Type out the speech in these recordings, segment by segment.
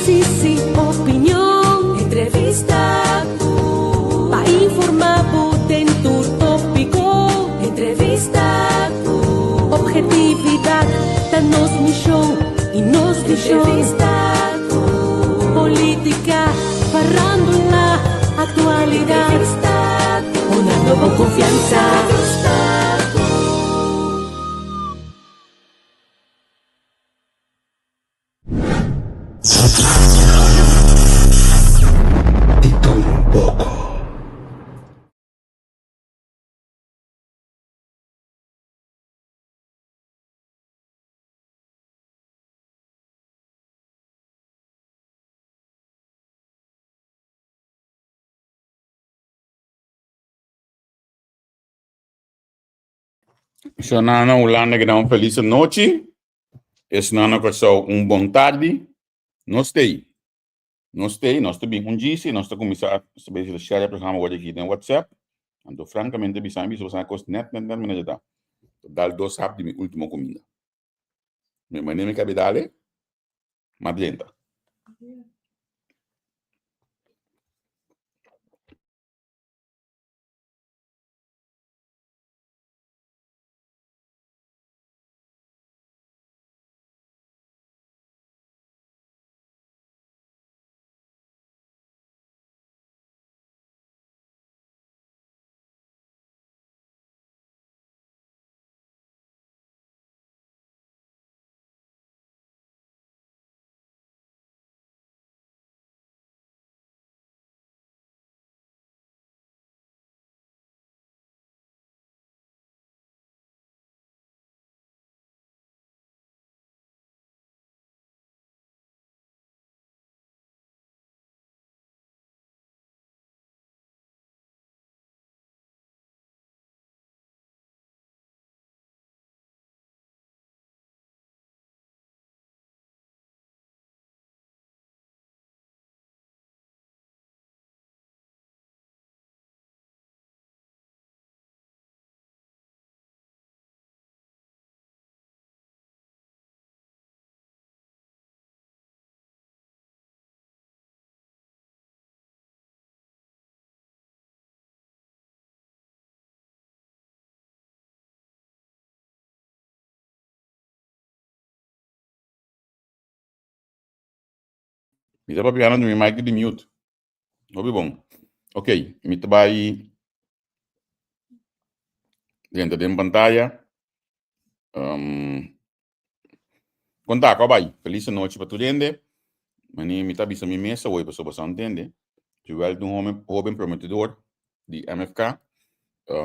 análisis y opinión. Entrevista para informar en tu tópico. Entrevista objetividad, danos misión y nos visión. Entrevista política, farándula, actualidad. Entrevista una nueva confianza. Sonana Ulanda que dá uma feliz noite. Esse nana que só bom tarde. Nós estamos bem dia, nós estamos começando a share o programa hoje aqui no WhatsApp. Então, francamente, bisami se você costa net me dá. Dal dois rápido de minha última comida. Minha mãe me cabe dale, madlenta. Me dá para pegar no mic de mute. Obi bom. Ok, me trabalho dentro da pantalla. Conta, vai. Feliz noite para tu gente. Mani me tá bisa minha mesa hoje para você entender. Joel de homem prometedor de MFK.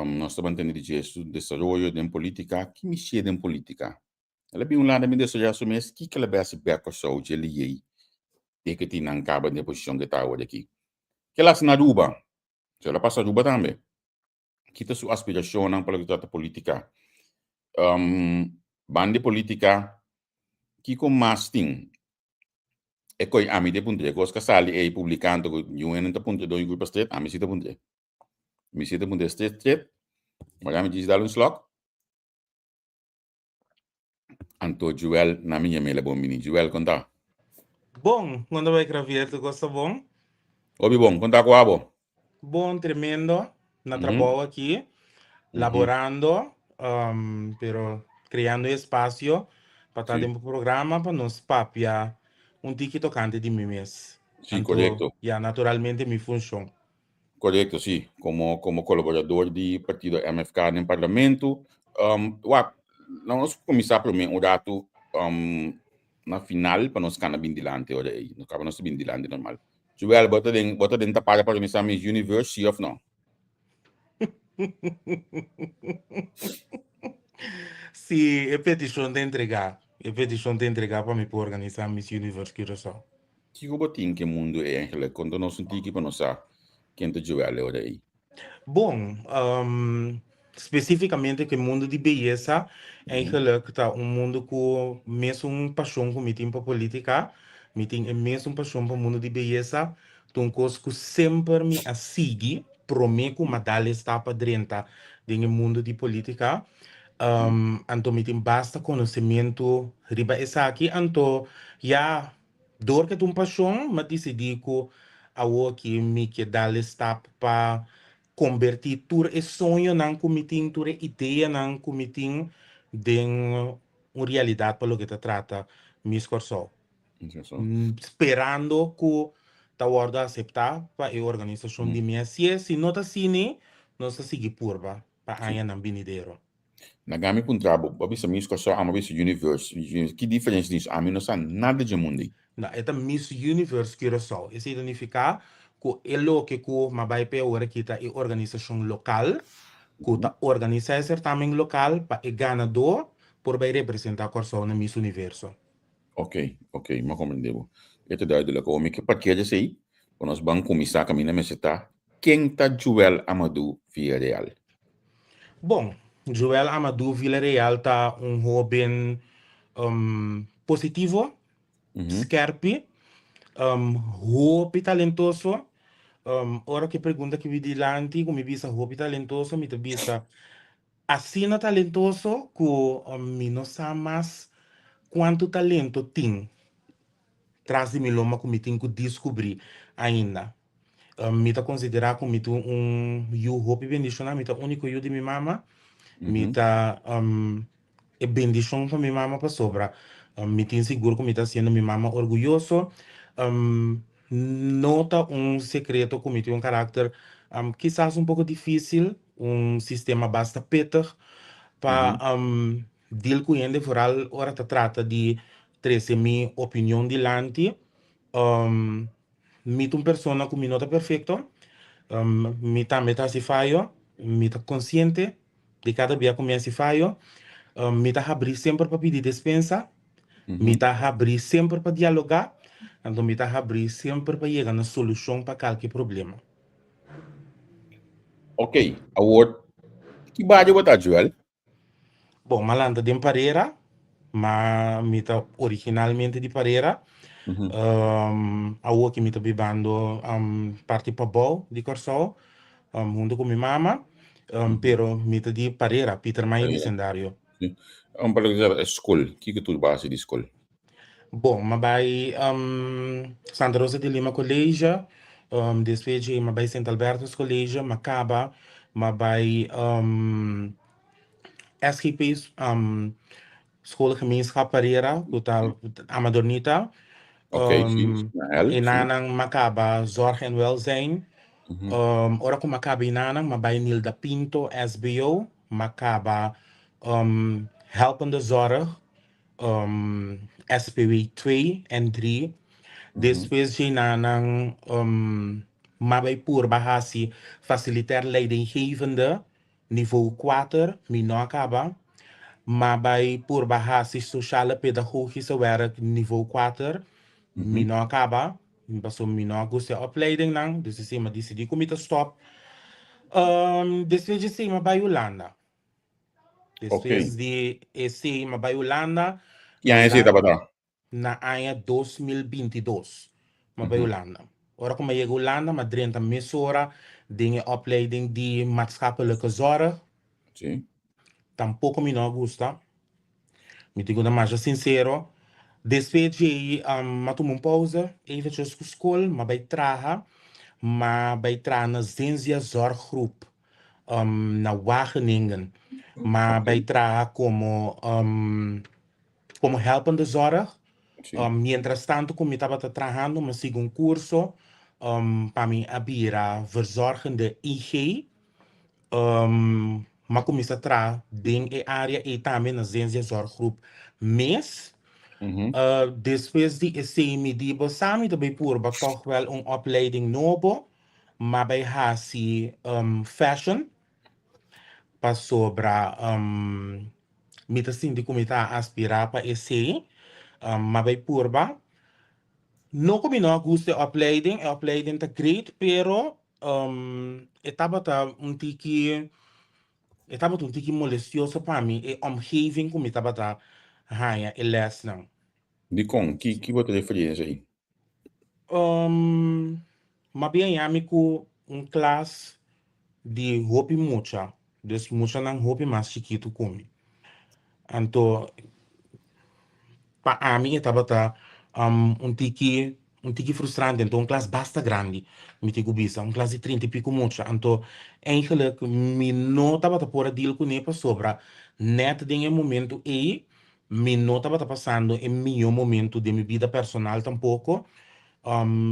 Nós estamos entendendo de gesto de desenvolvimento de política. Que me chega em política? Ela bem lá da minha desenvolvimento mês que ela vai se beco só de ele aí. E que tem na caba de posição de tal aqui. Que ela se na Duba. Se ela passa Duba também. Que tem sua aspiração na política. Bande política que com mais tem e coi a mi de punte cos que sali e publicando eu en punte do grupo state a mi sita punte state magari mi diz dar um slot anto Joel na minha mela bom mini Joel conta Bom, quando vai gravar, tu gosta bom? obi bom conta com abo Bom, tremendo. Na trabalho aqui, laborando, pero criando espaço para estar dentro do programa para nos papiar tique tocante de mim mesmo. Sim, correto. Já naturalmente me funciona. Correto, sim. Como colaborador do partido MFK no parlamento, nós começar por mim o dato na final para nós cantar bem dilante olha aí, não acaba nós bem dilante normal. Joel, bota dentro para organizar Miss Universe, sim ou não? Sim, é petição de entregar. É petição de entregar para me organizar Miss Universe que eu só. Que o botin que mundo é eigenlijk quando nós sentimos para nós quem te Joel olha aí. Bom, especificamente que o mundo de beleza eigenlijk tá mundo com mesmo paixão com meeting para política, meeting mesmo paixão para o mundo de beleza, então coisa que sempre me assiste, prometo uma dali está para dentro do mundo de política, então meeting basta conhecimento riba essa aqui, então já Door que tum paixão, mas decidi que que me que dar step para convertir tur e sonho não comitim, tur e ideia não comitim de uma realidade para o que te trata mis corso. Isso. Esperando que ta orda aceitar para a organização de minha se não tá assim, nós seguir purba para Sim. aí não binideiro. Nagami kun trabo, babisa misko so ama bisa universe. Que diferença disso? A mim não sabe nada de mundo. Na esta Miss Universe Curaçao. Isso significa que é que ma vai para hora que tá a organização local, que tá organiza esse certamen local para o ganador por vai representar a Curaçao na Miss Universo. Ok, ma compreendeu. Ito duidelijk. Om ik parkeerde sei, quando nós vamos começar a caminhar, mas está quem tá Joel Amadou Villarreal. Bom, Joel Amadou Villarreal tá jovem positivo, scherpe, hope talentoso. Ora que pergunta que vi dilante, como me visa hope talentoso, me te visa assim talentoso que me não sabe mais quanto talento tem. Traz de mim loma que me tem que descobrir ainda. Me tá considerar como you hope bendicionar, me tá único eu de minha mama, me tá é bendição para minha mama para sobra. Me tem seguro que me tá sendo minha mama orgulhoso. Nota segredo que me tem carácter quizás pouco difícil, sistema basta peter para deal com ele, vooral ora te trata de trazer minha opinião delante. Um, Mito persona com minota perfeito, mita si fallo, mita consciente de cada dia que me si fallo, mita abrir sempre para pedir dispensa, mita abrir sempre para dialogar, então mita abrir sempre para chegar na solução para qualquer problema. Ok, award. Que bade botar, Joel? Bom, malanda de Pareira, mas mita originalmente de Pareira, a o que mita bibando parte para bol de Corsol, junto com minha mama, pero mita de Pareira, Peter Maia Bicendário. Para dizer, escola. Que tu base de escola? Bom, mas vai Santa Rosa de Lima Colégio, depois de mas vai Santo Alberto Colégio, Macaba, mas vai SGP, Escola Gemeenschap Pereira, que tal Amadornita, Ok, sim, na real, e sim. nanang Macaba Zorg en Welzijn, ora com Macaba e nanang, mas vai Nilda Pinto, SBO, Macaba Helpende Zorg, SPW 2 en 3. Depois de nanang mabay por bahasi facilitar leidinggevende niveau 4, mino acaba. Mabay por bahasi sociale pedagogische werk niveau 4, mino acaba. Baso mino gusto opleiding nang, dus is ma decidi kumita stop. Depois de sim, mabay Holanda. Ok. Depois de esse mabay Holanda, Que ano é esse, Tabata? na ano 2022, mabay Holanda. Ora como eu Holanda, maar drenta mesora dingen opleiding die maatschappelijke zorg. Sim. Tampouco me não gusta. Me digo da mais sincero. Depois de uma pausa, even com escola, mas vai trabalhar, mas vai trabalhar na Zenzia Zorggroep, na Wageningen. Mas vai Ok, trabalhar como helpende zorg. sim. Mientras tanto, como eu estava trabalhando, mas sigo curso para mim abrir a verzorgende IG. Maar comecei a trabalhar dentro da área e também na Zenzia Zorggroep. Mas, depois de esse medido, sabe também por toch wel een opleiding novo, maar bij Hasi fashion, para sobra mita sindi kumita aspirar para esse, maar bij purba. No como não gusta a opleiding tá great, pero estava tá um tiki molestioso para mim, e omgeving como estava tá hanha e les não. De com, que bota diferença aí? Mas bem amigo classe de roupa mucha, des mucha não roupa mais chiquito como. Então, para mim estava tá un tiki frustrante. Então, classe basta grande, me digo bisa, classe de 30 e pico muito. Então, eigenlijk, me não estava a pôr a deal com ele sobre net de momento e me não estava passando em meu momento de minha vida personal tampouco.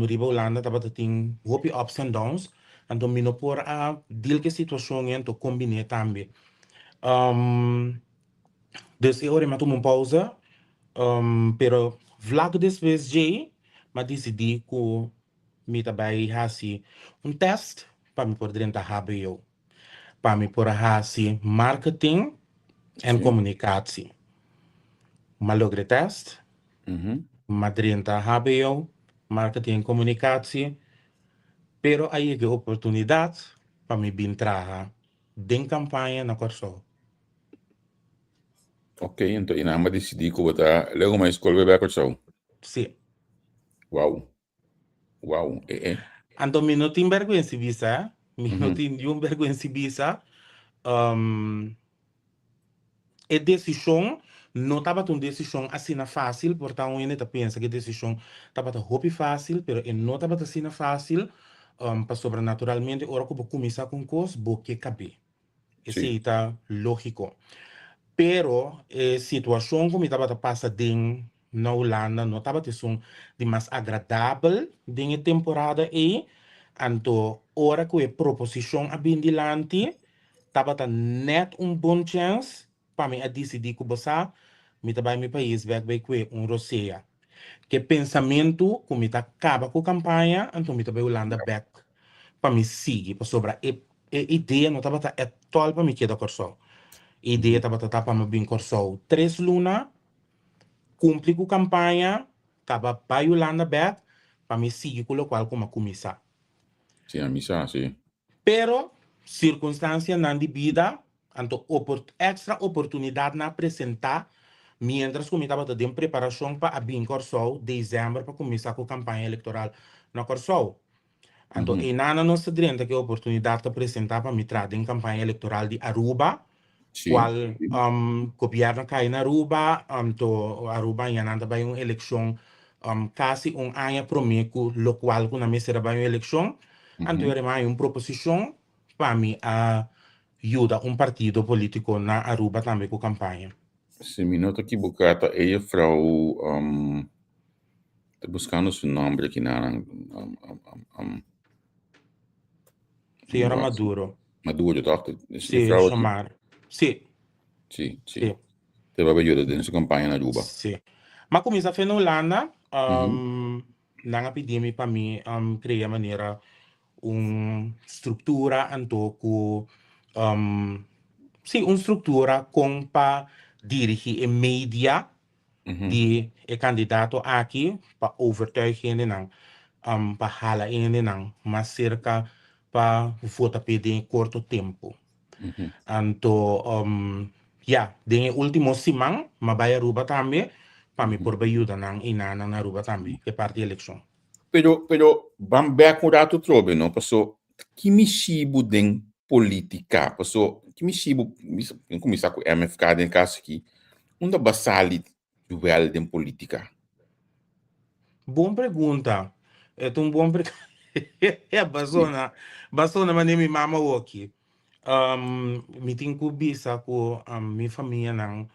Riba Holanda estava tendo hopi ups and downs. Então, me não pôr a deal que situação então combinei também. Dus eu remate uma pausa, pero vlak des vezes J, mas decidi que me também fazer test para me poder entrar HBO, para me poder fazer marketing e Sim. comunicação. Mas logrei test, mas entrar HBO, marketing e comunicação, pero aí é oportunidade para me entrar dentro campanha na Corso. Ok, então e nada decidi que botar logo uma escola bebê com Sim. Uau. Uau. Então, me não tem vergonha se visa, me não tem nenhum vergonha se visa. A decisão não estava uma decisão assim fácil, portanto, eu ainda penso que a decisão estava muito fácil, mas não estava assim fácil, para sobrenaturalmente, agora que eu vou começar com coisas, vou que caber. Isso Sim. está lógico. Pero a situação como estava passando na Holanda não estava de mais agradável na temporada e então hora que a proposição a bem dilante estava net bom chance para mim a decidir que você me trabalha meu país vai com Rússia que pensamento como está acaba com a campanha então me trabalha Holanda back para me seguir para sobre a ideia não estava é tol para me quedar com só ideia estava para me bem com só 3 lunas cumpri com a campanha estava para Holanda back para me seguir com o qual como começar. Sim, a missa, sim. Pero, circunstância na de vida, então, extra oportunidade na apresentar, mientras que eu estava em preparação para abrir Corsol, dezembro, para começar com a campanha eleitoral na Corsol. Então, e na nossa direita que a oportunidade de apresentar para me trazer em campanha eleitoral de Aruba, qual governo cai na Aruba, então, Aruba ainda vai uma eleição quase ano prometo, lo qual na mesa vai uma eleição, então, era mais uma proposição para mim ajudar partido político na Aruba também com campanha. Se me nota que bocata é frau tô buscando seu nome aqui na Senhora Maduro. Maduro, toch? Sim, Frau chamar. Sim. Sim. Sim. Teve ajuda dentro da campanha na Aruba. Sim. Mas começa a fazer na Holanda, não pedi para mim criar maneira estrutura antoco sim uma estrutura com para dirigir a mídia de candidato aqui para overtuigen não para hala ainda não mas cerca para votar pedir em curto tempo então de último semana mas vai Aruba também para me por ajuda não e na Aruba também que parte da eleição. Pero vamos ver com o rato trobe, não? Passou que me chibo den política, passou que me chibo, começar com MFK den caso aqui, onde basali duel den política. Boa pergunta. É um bom pergunta. É basona, mas nem me mama aqui. Me tem que bisa com minha família não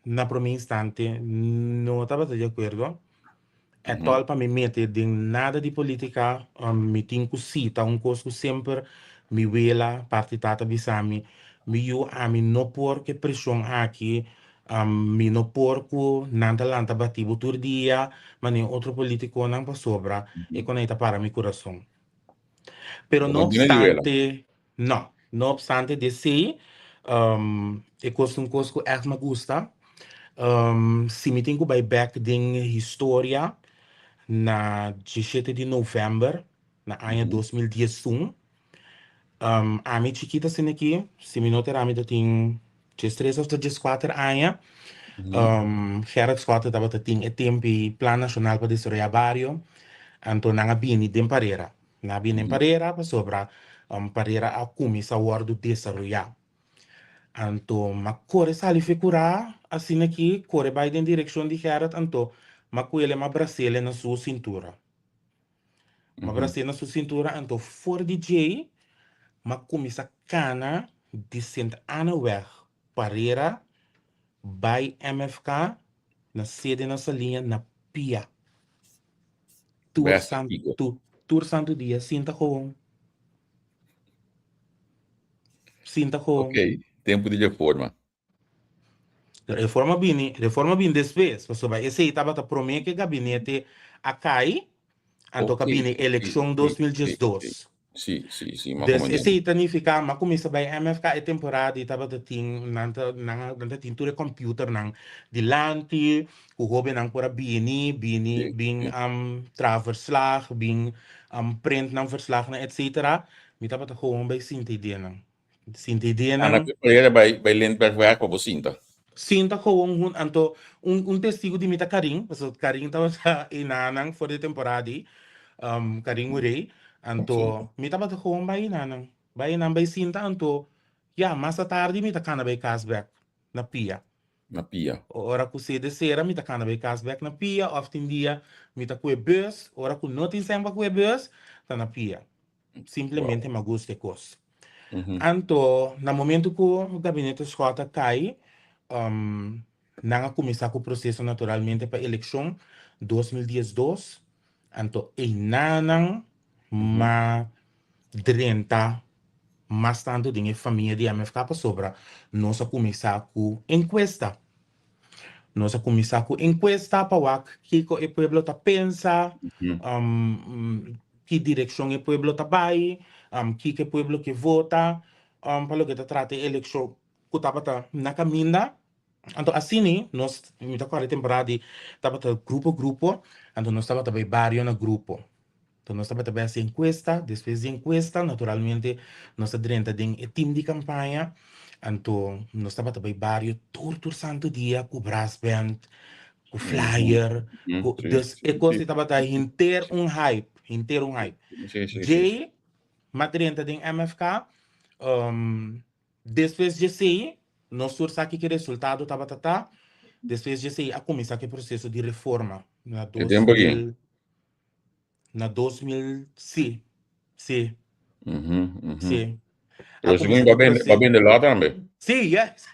na primeiro instante não estava de acordo. É tal para me meter de nada de política, me tem que cita coisa sempre me vela partitata bisami, me eu a mim não porque pressão aqui, me não porque nada lanta batido todo dia, mas nem outro político não para sobra, e conecta para meu coração. Pero no obstante, no obstante de si, é coisa que echt me gusta, se me tem que vai back de história, na 17 de novembro, na ano 2011, a minha chiquita sendo aqui, se me notar, a minha tem 13 ou 14 anos, Gerard Scott estava tendo tempo e Plano Nacional para Desenvolver Barrio, então não havia nem Parera. Não havia nem Parera, para sobra, Parera a começar a hora do desenvolver. Então, mas corre sali figura assim aqui, corre vai em direção de Gerard, então, mas com ele uma bracelha na sua cintura. Uma bracelha na sua cintura, então for DJ, mas começa a cana de Sint Annaweg, Parera, by MFK, na sede nossa linha, na Pia. Tour Santo Dia, sinta com. Sinta com. Ok, tempo de reforma. Reforma bem depois. Você vai, esse aí estava a prometer que o gabinete a cair, então Ok, gabinete eleição 2012. Sim, mas Des, esse aí significa, mas começa bem, MFK é temporada e estava a ter nanta tintura computer nang dilante, o hobby nang para bini, traverslag, bing print nang verslag na etc. Mi estava a gewoon bij Sint-idee nang. Sint-idee Ana nang. Pereira bij Lindbergh para você, então. Sinta ko anto testigo de mita Karim, so Karim tava sa inanang for the temporada, Karim urei, anto mita bata ko bay inanang sinta anto, ya masa tarde mita kana bay casback na pia. Na Pia. Ora ku se de sera mita kana bay casback na pia, often dia mita ku bus, ora ku notin semba ku bus, ta na pia. Simplesmente me gusta cos. Anto, na momento que o gabinete escota cai, nanga começar com o processo naturalmente para a eleição 2012, anto e nanang ma drenta mas tanto de família de MFK para sobra, nós começar com encuesta. Nós começar com encuesta para ver que o povo está pensa, que direção o povo está vai, que o povo que vota, para que trata a eleição que estava na caminha. Então, assim, nós, me acordo a temporada, estava grupo, então nós estava também vários no grupo. Então, nós estava também assim, encuesta, depois de encuesta, naturalmente, nós dentro de time de campanha, então, nós estava também vários, todo santo dia, com brass band, com flyer, é coisa que estava inteiro um hype. J, madrenta de MFK, depois de sair, nós sursa aqui que o resultado estava depois de sair, a começar aquele processo de reforma na 2000, sim. Sim. Eu segundo vai bem de lá também. Sim, yes.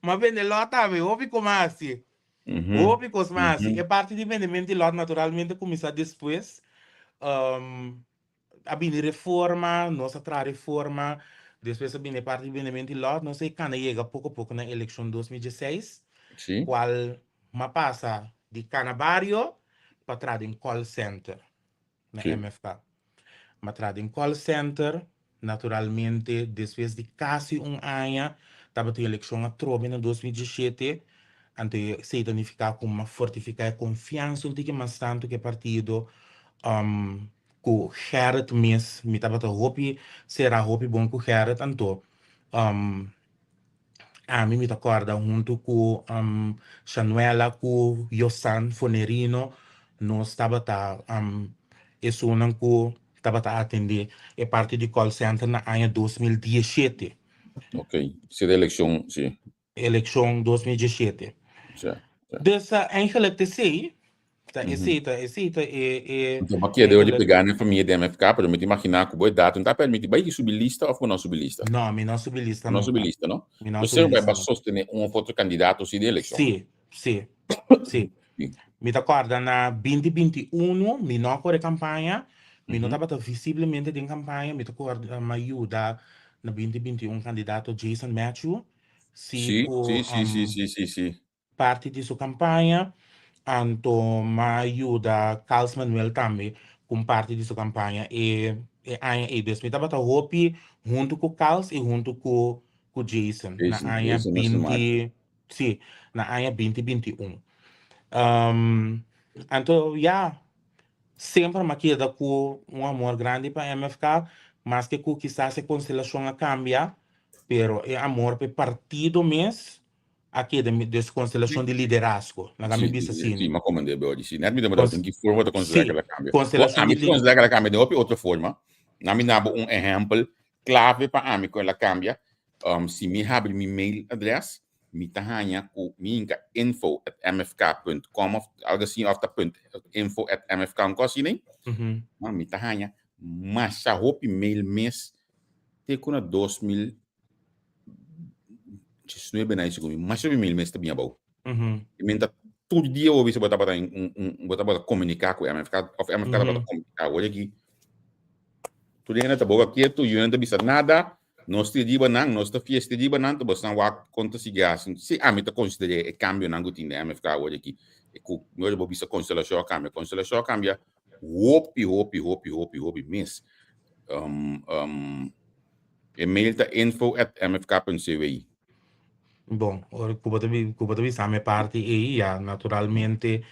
Mas bem de lá também, ouve como assim. Ouve como assim. É parte de vendimento de lá, naturalmente, começar depois. A bem reforma, nossa reforma, depois a bem parte de vendimento de lá, não sei quando chega pouco a pouco na eleição 2016, qual uma passa de Canabario para trás em call center na MFK. Mas trás em call center, naturalmente, depois de quase ano, estava a eleição a trobe em 2017, então se significa como fortificar a confiança um pouco mais tanto que partido com Gerrit mesmo, me estava a roupa, será roupa bom com Gerrit, então a mim me acorda junto com Chanuela, com Yosan Fonerino, nós estava isso não que estava a atender é parte de call center na ano 2017. Ok, se da eleição, sim. Eleição 2017. Dessa eigenlijk te sei, então, aqui é de hoje pegar na família da MFK, para me imaginar que o boi dado, não está permitido, vai subir lista ou não subir lista? Não, me não subir lista. Não subir lista, não? Você vai sostener outro candidato se de eleição? Sim. Me acorda na 2021, me não corre campanha, me não estava visivelmente em campanha, me acorda me ajuda na 2021 candidato Jason Matthew, sim. parte de sua campanha, então me ajuda Carlos Manuel também com parte de sua campanha e aí me estava junto com Carlos e junto com Jason na ano 20, sim, na ano 2021. Então, sempre me queda com amor grande para MFK, mas que quizás a constelação a cambia, pero é amor para partido mesmo, aqui de constelação de liderazgo. Na minha vista, sim. Sim, mas como é de sim. Não me demora em que forma de considerar que ela cambia. Constelação de considerar que ela cambia de outra forma. Na minha exemplo clave para mim que ela cambia. Se me abre meu mail address, mitahanya ku minka info@mfk.com of algo assim of info@mfk ko sini mitahanya mas sa hopi mail mes te kuna 2019 na isso comigo mas mail mes também bom menta todo dia eu bisa botar comunicar com MFK of MFK botar comunicar olha aqui tu dia na boca quieto e não bisa nada nós te diba nang nós te fiesta diba nang tu basta wak conta sigas se a mita considere e cambio nang gutin da MFK olha aqui e ku nós bo bisa constelação cambia hopi mes e-mail ta info@mfk.cwi. Bom, ora kuba tabi sa me parte e ya naturalmente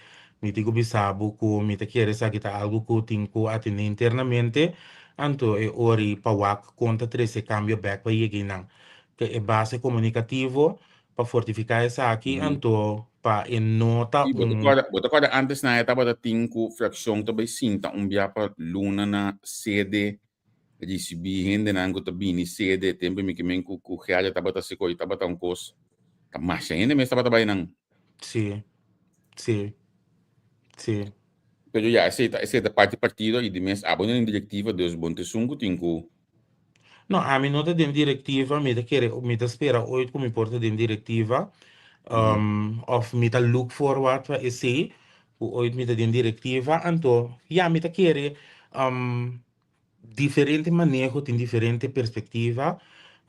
mi tigo bisabu ku mi te quiere sa kita algo ku tinku atine internamente anto e ori pawak conta trese cambio back pa yegi nang que e base comunicativo pa fortificar esa aqui anto pa nota bota quando antes na etapa da tinku fração também sinta biapa luna na sede recebi rende na ango tabini sede tempo mi que men ku real tabata se coi tabata cos mas ainda me estaba trabalhando. Sí. Pero ya essa parte partido e de mês abona em diretiva dos bonte sungu tinku. No, a mim nota de diretiva, me te espera ooit como importa de diretiva, of me te look forward para esse, ooit me te de diretiva, anto, ja, me te querer, diferente manejo, tem diferente perspectiva,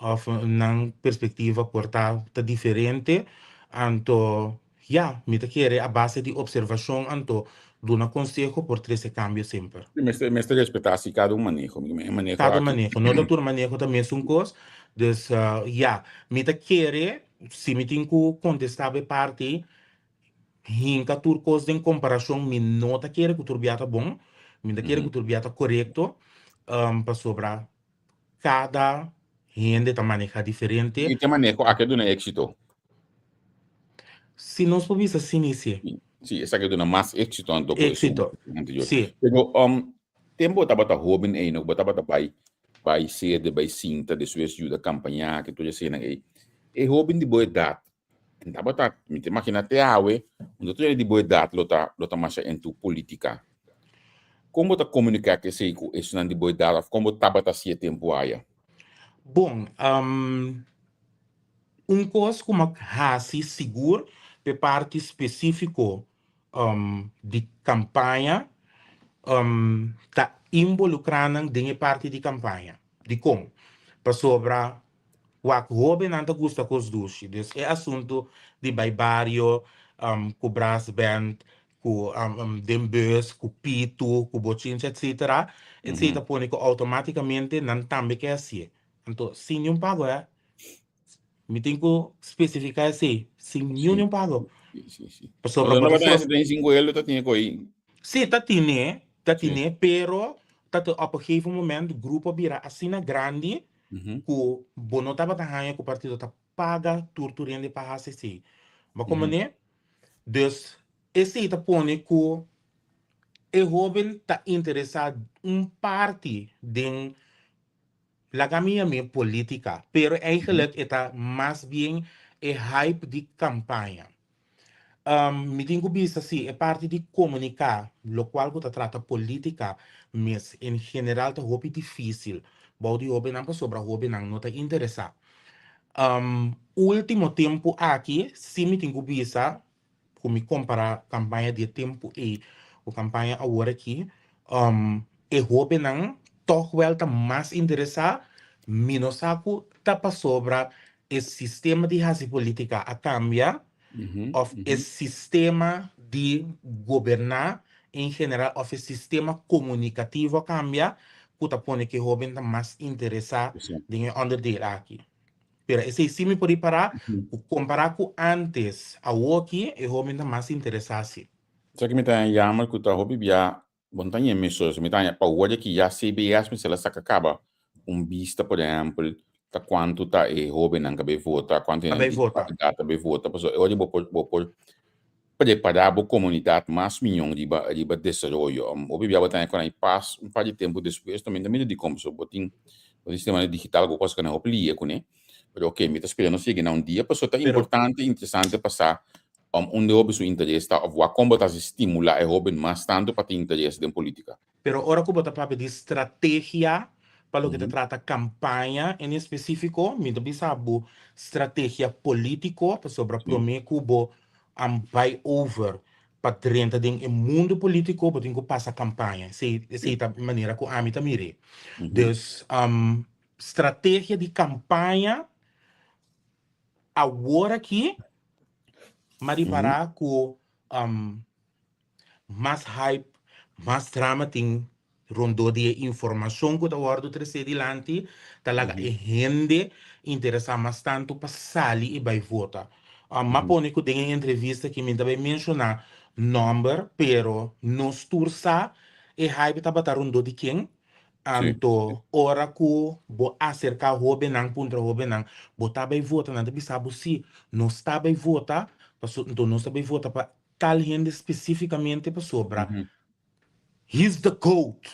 of nan perspectiva porta ta diferente, anto, ja, me te querer a base de observação, anto, dona consejo por três cambios sempre. Me está respeitar cada manejo. Cada manejo, não doutor manejo também são coisas, dus, ja, me te querer, se me tem que contestar a parte, hinka turcos em comparação, me não te querer que o turbiata bom, me te querer que o turbiata correto, para sobrar cada gente tá maneja diferente. E que manejo aqui do éxito. Se nós podemos assim iniciar. Sim, essa aqui do mais éxito ando com éxito. Sim. Pero tempo tá bota Robin aí, não bota vai ser vai cinta de suas ajuda campanha que tu já sei na aí. E Robin de boa data. Tá bota, me te imagina até awe, onde tu de boa data lota mais into política. Como tá comunicar que sei com isso não de boa data, como tá bota se tempo aí. Bom, coisa como assim seguro de parte específico de campanha tá involucrando em parte de campanha. De como? Para sobrar o que não te gusta com os dois. É assunto de barrio, com o brass band, com dembus, com pito, com bochincha, etc. Etc. Põe que automaticamente não também quer assim. Então, se não pago, me tem que especificar assim, se não pago. Sim. Para sobrar não vai ter 5 euros, tá tinha coi. Sim, tá tinha, pero tá op een gegeven moment grupo vira assim na grande, que bono tava tahanha que o partido tá paga torturando para assim. Mas como né? Dus esse tá pone que o jovem tá interessado parte de la caminha política, pero eigenlijk está mais bem hype de campanha. Me tenho visto assim, é parte de comunicar, lo qual que trata política, mas em geral tá muito difícil. Bom, hobby não sobre hobby não tá interessado. Último tempo aqui, se me tenho visto, como comparar campanha de tempo e a campanha agora aqui, é hobby não toch wel tá mais interessado, menos saco tá para sobre esse sistema de raça política a cambiar. Of esse sistema de governar em geral, of esse sistema comunicativo cambia, que põe que o jovem está mais interessado em onderdeel aqui. Pero esse sim me pode parar, comparar com antes, a aqui, o jovem está mais interessado. Só que me tá chamando que tá hobby via montanha mesmo, me tá para hoje que já CBS me se ela saca acaba vista, por exemplo, tá quanto tá jovem não cabe vota, quanto data be vota, pessoal, hoje vou preparar a comunidade mais milhão de desenvolvimento. Hoje via botar quando aí passa par de tempo depois também de como so botin o sistema digital que coisa que não aplica, né? Pero ok, me está esperando seguir na dia, pessoa tá Pero, importante, interessante passar onde houve seu interesse, tá, ou como tá se estimular e houve mais tanto para ter interesse em política. pero ahora como te papi de estrategia para lo que te Uhum. trata campaña en específico, mi te bisabu estrategia político para sobre Sim. prome cubo buy over para dentro do mundo político para que passa campanha. Essa é a maneira que a mim tá mire. Uhum. Dus estratégia de campanha agora aqui, mas Uhum. para com mais hype, mais drama tem rondou de informação que está do terceiro dilante, talaga e Uhum. gente interessa mais tanto para sair e vai votar. Mas Uhum. pone que tem entrevista que me também mencionar number, pero nos tursa e hype está batendo rondou de quem? Sim. Anto ora ku bo acerca hobenang puntra hobenang bo tabay vota na tabi sabo si nos tabay vota paso então nos tabay vota para tal gente especificamente para sobra Uhum. he's the goat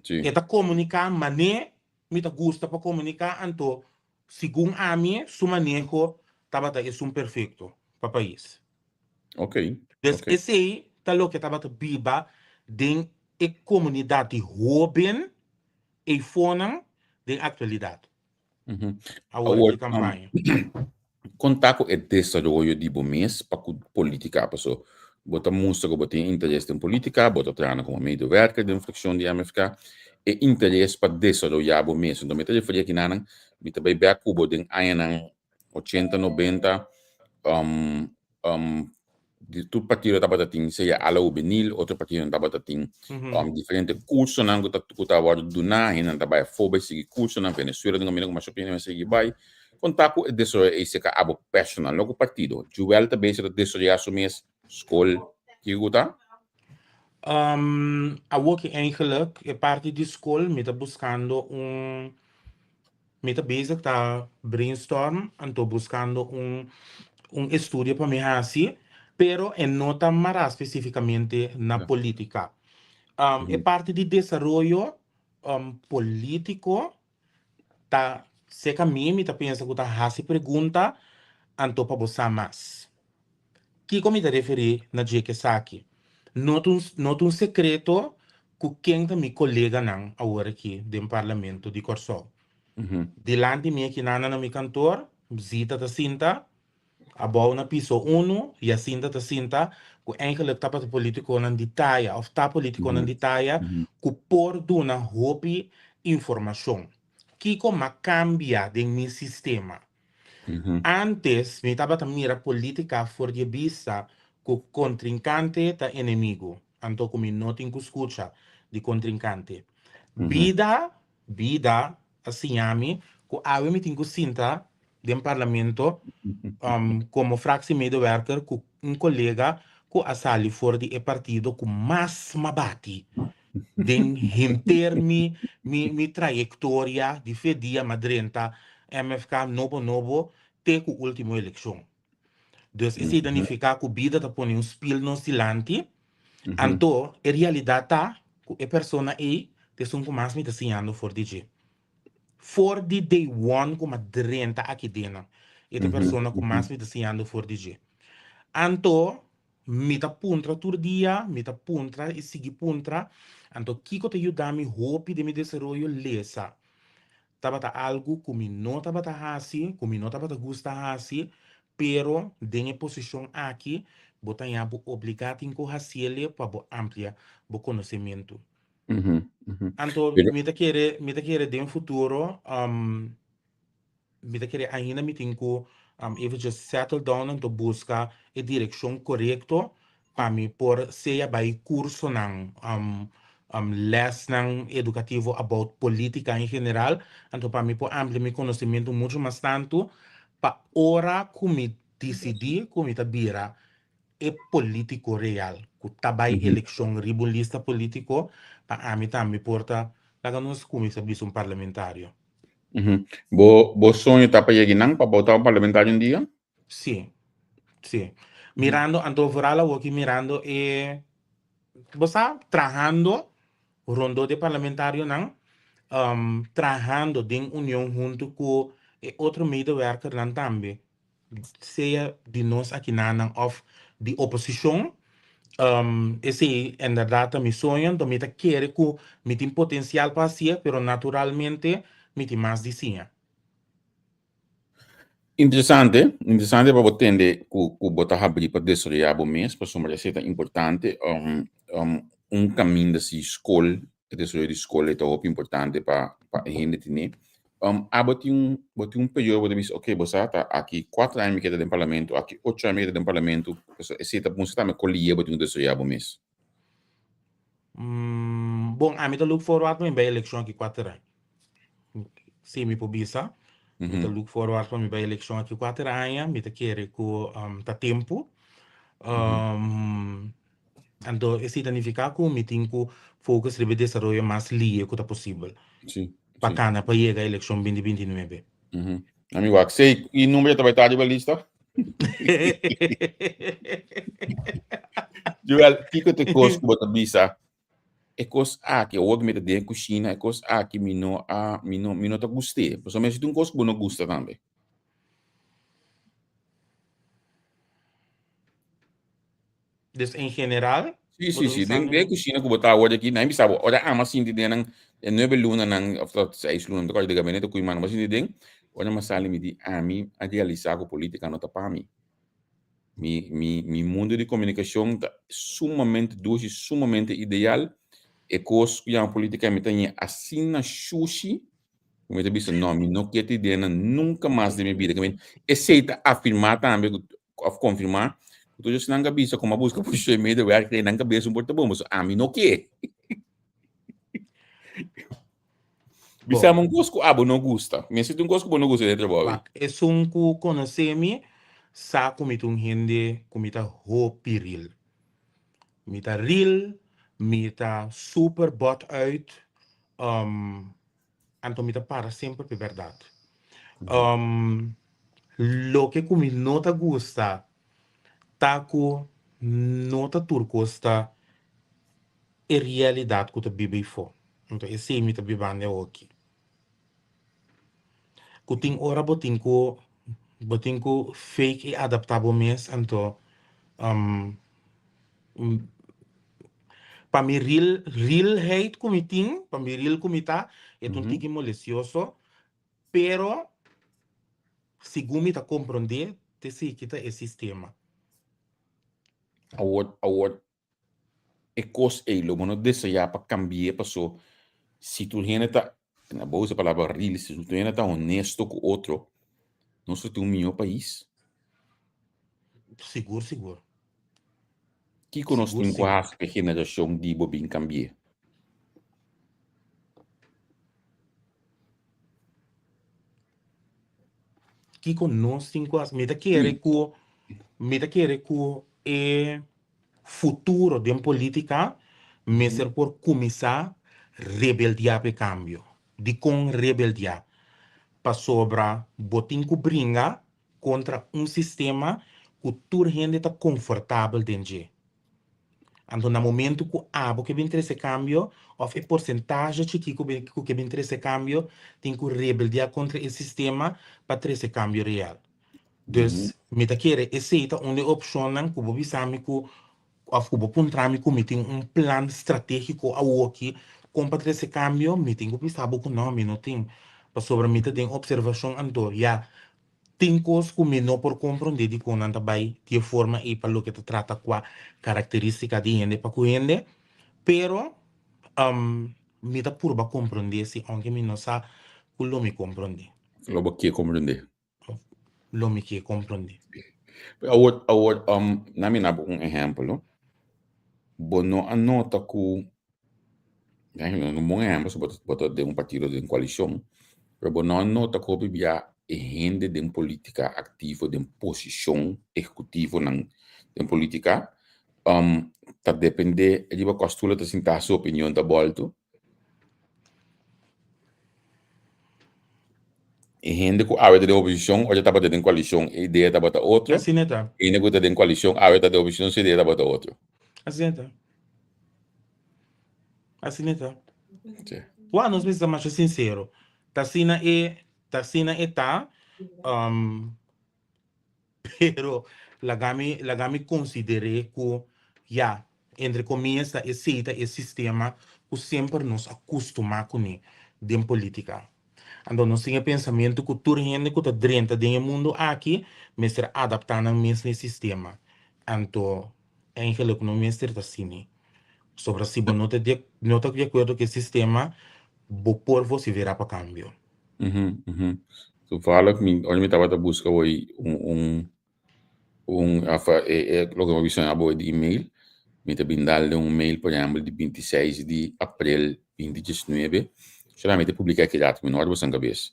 Sim. eta comunicar mané me ta gusta para comunicar anto segundo a mim su manejo tabata é um perfeito para país Ok. des Ok. esse aí tá lo que tabata biba den e comunidade hoben e fonam de atualidade Uhum. agora Agora, de campanha. contato e desarrollo di mês para política, pessoa. Bota mostra que bota interesse em política, bota trabalhar como medewerker de fracção de MFK e interesse para desarrollar o mês. Então, me está referindo aqui na me também bem cubo de aí 80, 90 um, um, de tudo partido estava tendo seja ala juvenil, outro partido estava tendo Uhum. diferente curso não que estava do na ainda estava fobe seguir curso na Venezuela não me lembro mas opinião seguir vai contato e disso esse que abo personal logo partido Joel também se disso já assumes escola que guta Ook eigenlijk, e parte de school, me tá buscando me tá bezig tá brainstorm, en tô buscando estudio para me hacer, pero en no tan mara específicamente na política. E parte de desarrollo político, tá, sei que a mim me tá pensando que tá hace pergunta, anto para buscar mais. Que como me referi na dia que saque. Not um secreto que quem tá meu colega não agora aqui do parlamento de Corsol. Delante minha que nana na mi cantor, zita ta cinta, a boa na piso uno, e a cinta ta cinta, que eigenlijk tapa politico nan ditaya, of ta politico nan ditaya, que por duna hopi informação. Que como cambia de mi sistema. Antes, me estava a mirar política for de vista que o contrincante tá inimigo. Anto como não tem que escutar de contrincante. Vida, assim a mim, que a me tem que sinta dentro do parlamento como fraxe medewerker, com colega que a sali for de partido que mais mabati. Den hinter mi trajectoria de fedia madrenta MFK novo te ku último eleição. Dus esse identificar que a vida tá pondo spil no silante, anto a realidade tá que a persona aí te são com mais me tá ensinando for DJ. For the day one como madrenta aqui dentro. Esta persona com mais me tá ensinando for DJ. Anto mi ta puntra tur dia, mi ta puntra e sigi puntra, anto kiko te ayudami hopi de mi desarrollo lesa. Tabata algo kumi no tabata hasi, kumi no tabata gusta hasi, pero denye posição aqui, bota ya bo obligado em corrasiele para bo amplia bo conhecimento. Anto mi ta querer de um futuro, me querer ainda me tenho even just settle down e buscar a direção correta para me por seja by curso ng les ng educativo about política em geral então para me por ampliar meu conhecimento muito mais tanto para ora como decidir como tabira é político real que tabay eleição ribulista político para a mim também porta laga nos como sabe um parlamentário. Bo sonho tá para chegar para botar um parlamentário um dia Sim, sim. Mirando, anto vooral ook mirando você trabajando rondo de parlamentario nang trabajando din união junto com e outro medewerker dan também. Seja de nós aqui na of de oposição, esse inderdaad mi sonho, então me quer que me tem potencial para ser, pero naturalmente me tem mais de sim. Interessante, interessante para você entender que botar abrir para desarrollar o mês, para somar receita importante, caminho da escola, desarrollo de escola é muito importante para a gente ter. Boti período de dizer, ok, você está aqui 4 anos que está no parlamento, aqui 8 anos que está no parlamento, receita você está me colher, boti desarrollar o mês. Bom, a mim tá look forward para a eleição aqui 4 anos. Sim, me publica. Me tá look forward para a eleição aqui 4 anos, me tá querer que tá tempo. Então, isso significa que me tem que focus sobre desenvolver mais liga que tá possível. Sim. Bacana para chegar a eleição 2029. Amigo, sei e número também está de lista? Joel, que te coisa que bota bisa? É coisa que o outro me dá cozinha, é coisa que me não tá gostei. Pessoalmente, se tem coisa que não gosta também. Dus in general? Sim. Tem cozinha que botar hoje aqui, nem sabe. Olha, mas sim, tem nang 9 luna nang of 6 luna, não pode gabinete com imã, mas sim tem. Olha, mas sali me di a mim a realizar a política não tá para mim. Mi mundo de comunicação tá sumamente doce, sumamente ideal. E coisa que a política me tem assim na sushi. Como eu disse, não, não quero te dizer nunca mais de minha vida. Aceita afirmar também, confirmar. Então, eu não cabeça como a busca por seu meio de ver que não cabeça um porta-bom, mas a mim não quer. Bisa um gosto que abo não gosta. Mas se tem um gosto que não gosta de trabalho. É um que conhece-me, sabe como um gente, como tá ropiril. Me tá real, me tá super bot uit. Então me tá para sempre de verdade. Lo que me não tá gosta, tá com não tá turcosta, é realidade que tu vive for. Então esse me tá vivendo aqui. Que tem hora botinko fake e adaptável mesmo, então para mim realheid como tem, para mim real como tá, é um tique malicioso, pero segundo me tá compreender, te sei que tá é sistema. Award é coisa lo mano desejar para cambiar pessoa. Se tu gente tá na boa palavra real, se tu gente tá honesto com outro, nós temos melhor país. Seguro. Que nós temos quase a geração de bobin cambiar. Que nós temos quase, me tá querer que é futuro de política, me ser por começar rebeldia para cambio. De com rebeldia. Para sobra, botin que brinca contra sistema que toda gente está confortável dentro. Então, no momento que abo que vem esse cambio, ou a porcentagem chiquito que vem esse cambio, tem que rebeldia contra esse sistema para ter esse cambio real. Dus, me tá querer aceita onde opção que vou bisar que of kubo puntrami ku meeting plan estratégico ao aqui para esse cambio meeting ku sabe que não me não tem para sobre mim tem observação ando já tem coisas que me não por compreender de como anda vai de forma e para o que tu trata com a característica de gente para cuende pero me dá por compreender se aunque me não sabe que lo me compreende Lo que compreender. lo me que compreender Award, na minha um exemplo, bono anota que um bom exemplo, se botar de partido de coalição, pero bono anota que bibia gente de política ativa, de posição executiva na política, tá depende, ele vai costuma tá sentar sua opinião da volta. E gente que a de oposição, hoje tá batendo em coalição, a ideia tá batendo outra. assim é tá E ainda que tá em coalição, a de oposição, a ideia tá batendo outra. assim é tá assim é tá Sim. nós precisamos ser sincero. Tacina é Tasina está, um, pero la gami consideré que ya, entre comillas, esse sistema que sempre nos acostuma com ele, de política. Então, nós temos pensamento que toda gente que está dentro do mundo aqui, mas ser adaptado ao mesmo sistema. Então, eigenlijk não me está assim. Sobre se você não está de acordo com o sistema, o povo se verá para cambio. So fala que onde me estava a buscar hoje logo uma visão boa de e-mail, me também dá mail, por exemplo, de 26 de abril de 2019, solamente publicar aqui data menor do sua cabeça.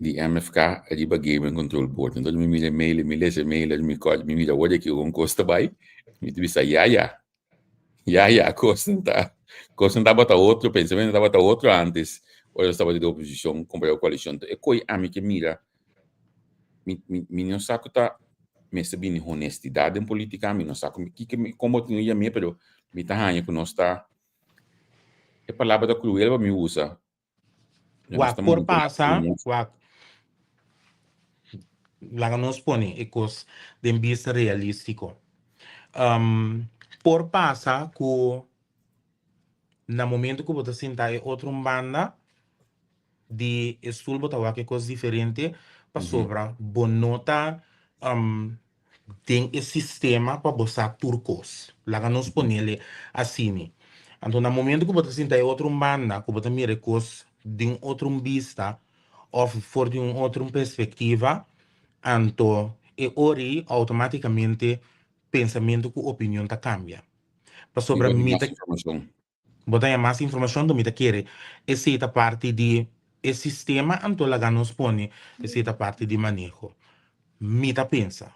De MFK, a Riba Game Control Board. Então, me mira e-mail, me lê e-mail, me mira olha que um custa vai, me diz costa tá bota outro, pensamento tá bota outro antes, ou eu estava de oposição, comprei a coalição. É coi a mim que mira, me não saco tá, me se bem honestidade em política, me não saco, como eu tinha me, pero me tá ranha que nós tá, é palavra da cruel, me usa. Por passar, lá nos põe ecos de vista realístico. Por passar que no momento que você senta em outra banda de estudo botar que coisa diferente para sobra bonota tem esse sistema para botar turcos lá nos põe ele assim. Então no momento que você senta em outra banda que você mira coisa de outra vista ou for de outra perspectiva, então e ori automaticamente pensamento que opinião tá cambia. Para sobra informação. Botar mais informação do que quer. Essa parte de sistema, então lá nos põe essa parte de manejo. Mita pensa.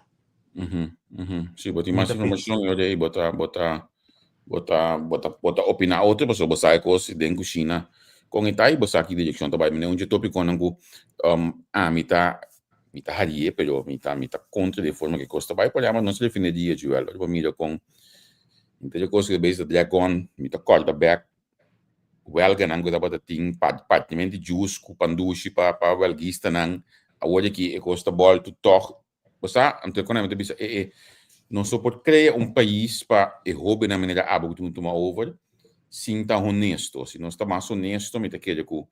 Sim, botar mais informação, eu dei botar opinar outra pessoa, botar coisas dentro da cozinha. Com itai botar aqui direção também, mas onde tópico não mita haria, pero mita contra de forma que custa vai, por exemplo, não se define dia de ela, eu miro com então coisa que base de dragon, mita corda back, welga nang ko dapat ting patiment juice ku pandushi pa welgista nang award que é costa bol to toch, basta ante economia bisa não só por criar país para roubar na maneira abo que tu toma over, sim tá honesto, se não está mais honesto, me tá querendo que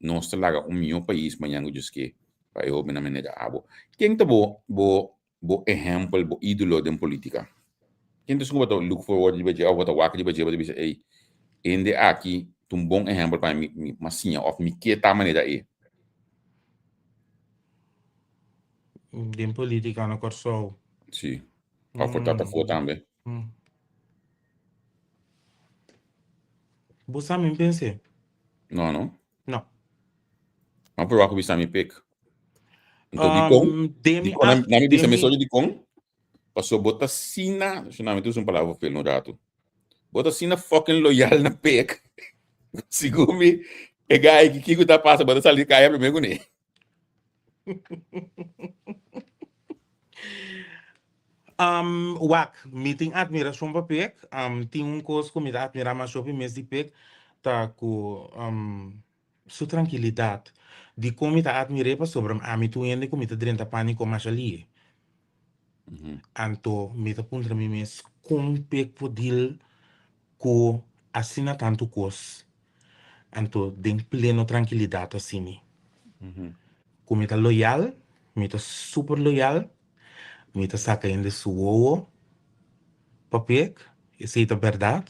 não está lá meu país manhã eu disse que para roubar na maneira abo. Quem tá bo exemplo, bo ídolo da política? Quem tá só look forward de bejar ou bota waka de bejar bisa ende aqui um bom exemplo para mim, mas sim, of me que tá maneira De política no corso. Sim. A fortata for também. Você me pense? Não. Não. Mas por que você me pick? Então, na minha bisa me soube de com, passou bota sina, deixa eu não palavra pelo no dato. Bota sina fucking loyal na pick. Segumi, é gai que tá passa, bota salir caia primeiro né. Meeting admiração para PEC, tem coisa que me admira mais sobre mês de PEC, tá com sua tranquilidade, de como tá admirei para sobre a mim tu ainda como tá dentro da pânico mais ali. Então, me tá punta mim mês como PEC poder que assina tanto coisa, então tem pleno tranquilidade assim. Como tá loyal, me tá super loyal. Me tá sacando suo papel, isso é verdade.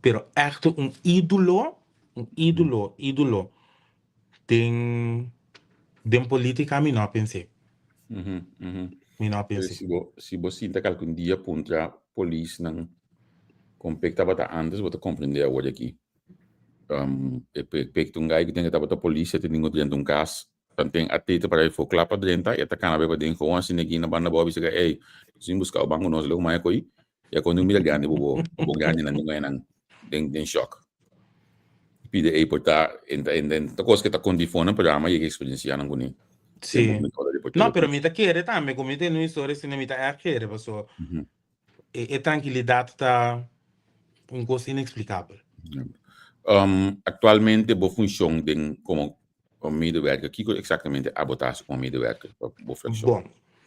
Pero echt ídolo tem política, me não pensei. Me não pensei. Se você ainda algum dia punta polícia não compacta bata antes, você compreender agora aqui. Pek tungai que tem que bata polícia tem ninguém dentro caso. Tem até para ir for clapa dentro e até cana beba dentro com assim aqui na banda boa bisa ei sim buscar o banco nós logo mais coi e quando mira ganha bobo ganha na ninguém não den choque pide aí portar en coisa que tá com difona para a experiência não goni sim não pero me tá querer também como tem no história se não me tá querer passou tranquilidade tá coisa inexplicável Actualmente, vou função como medewerker. Kiko exatamente abotasse como medewerker, vou flexão.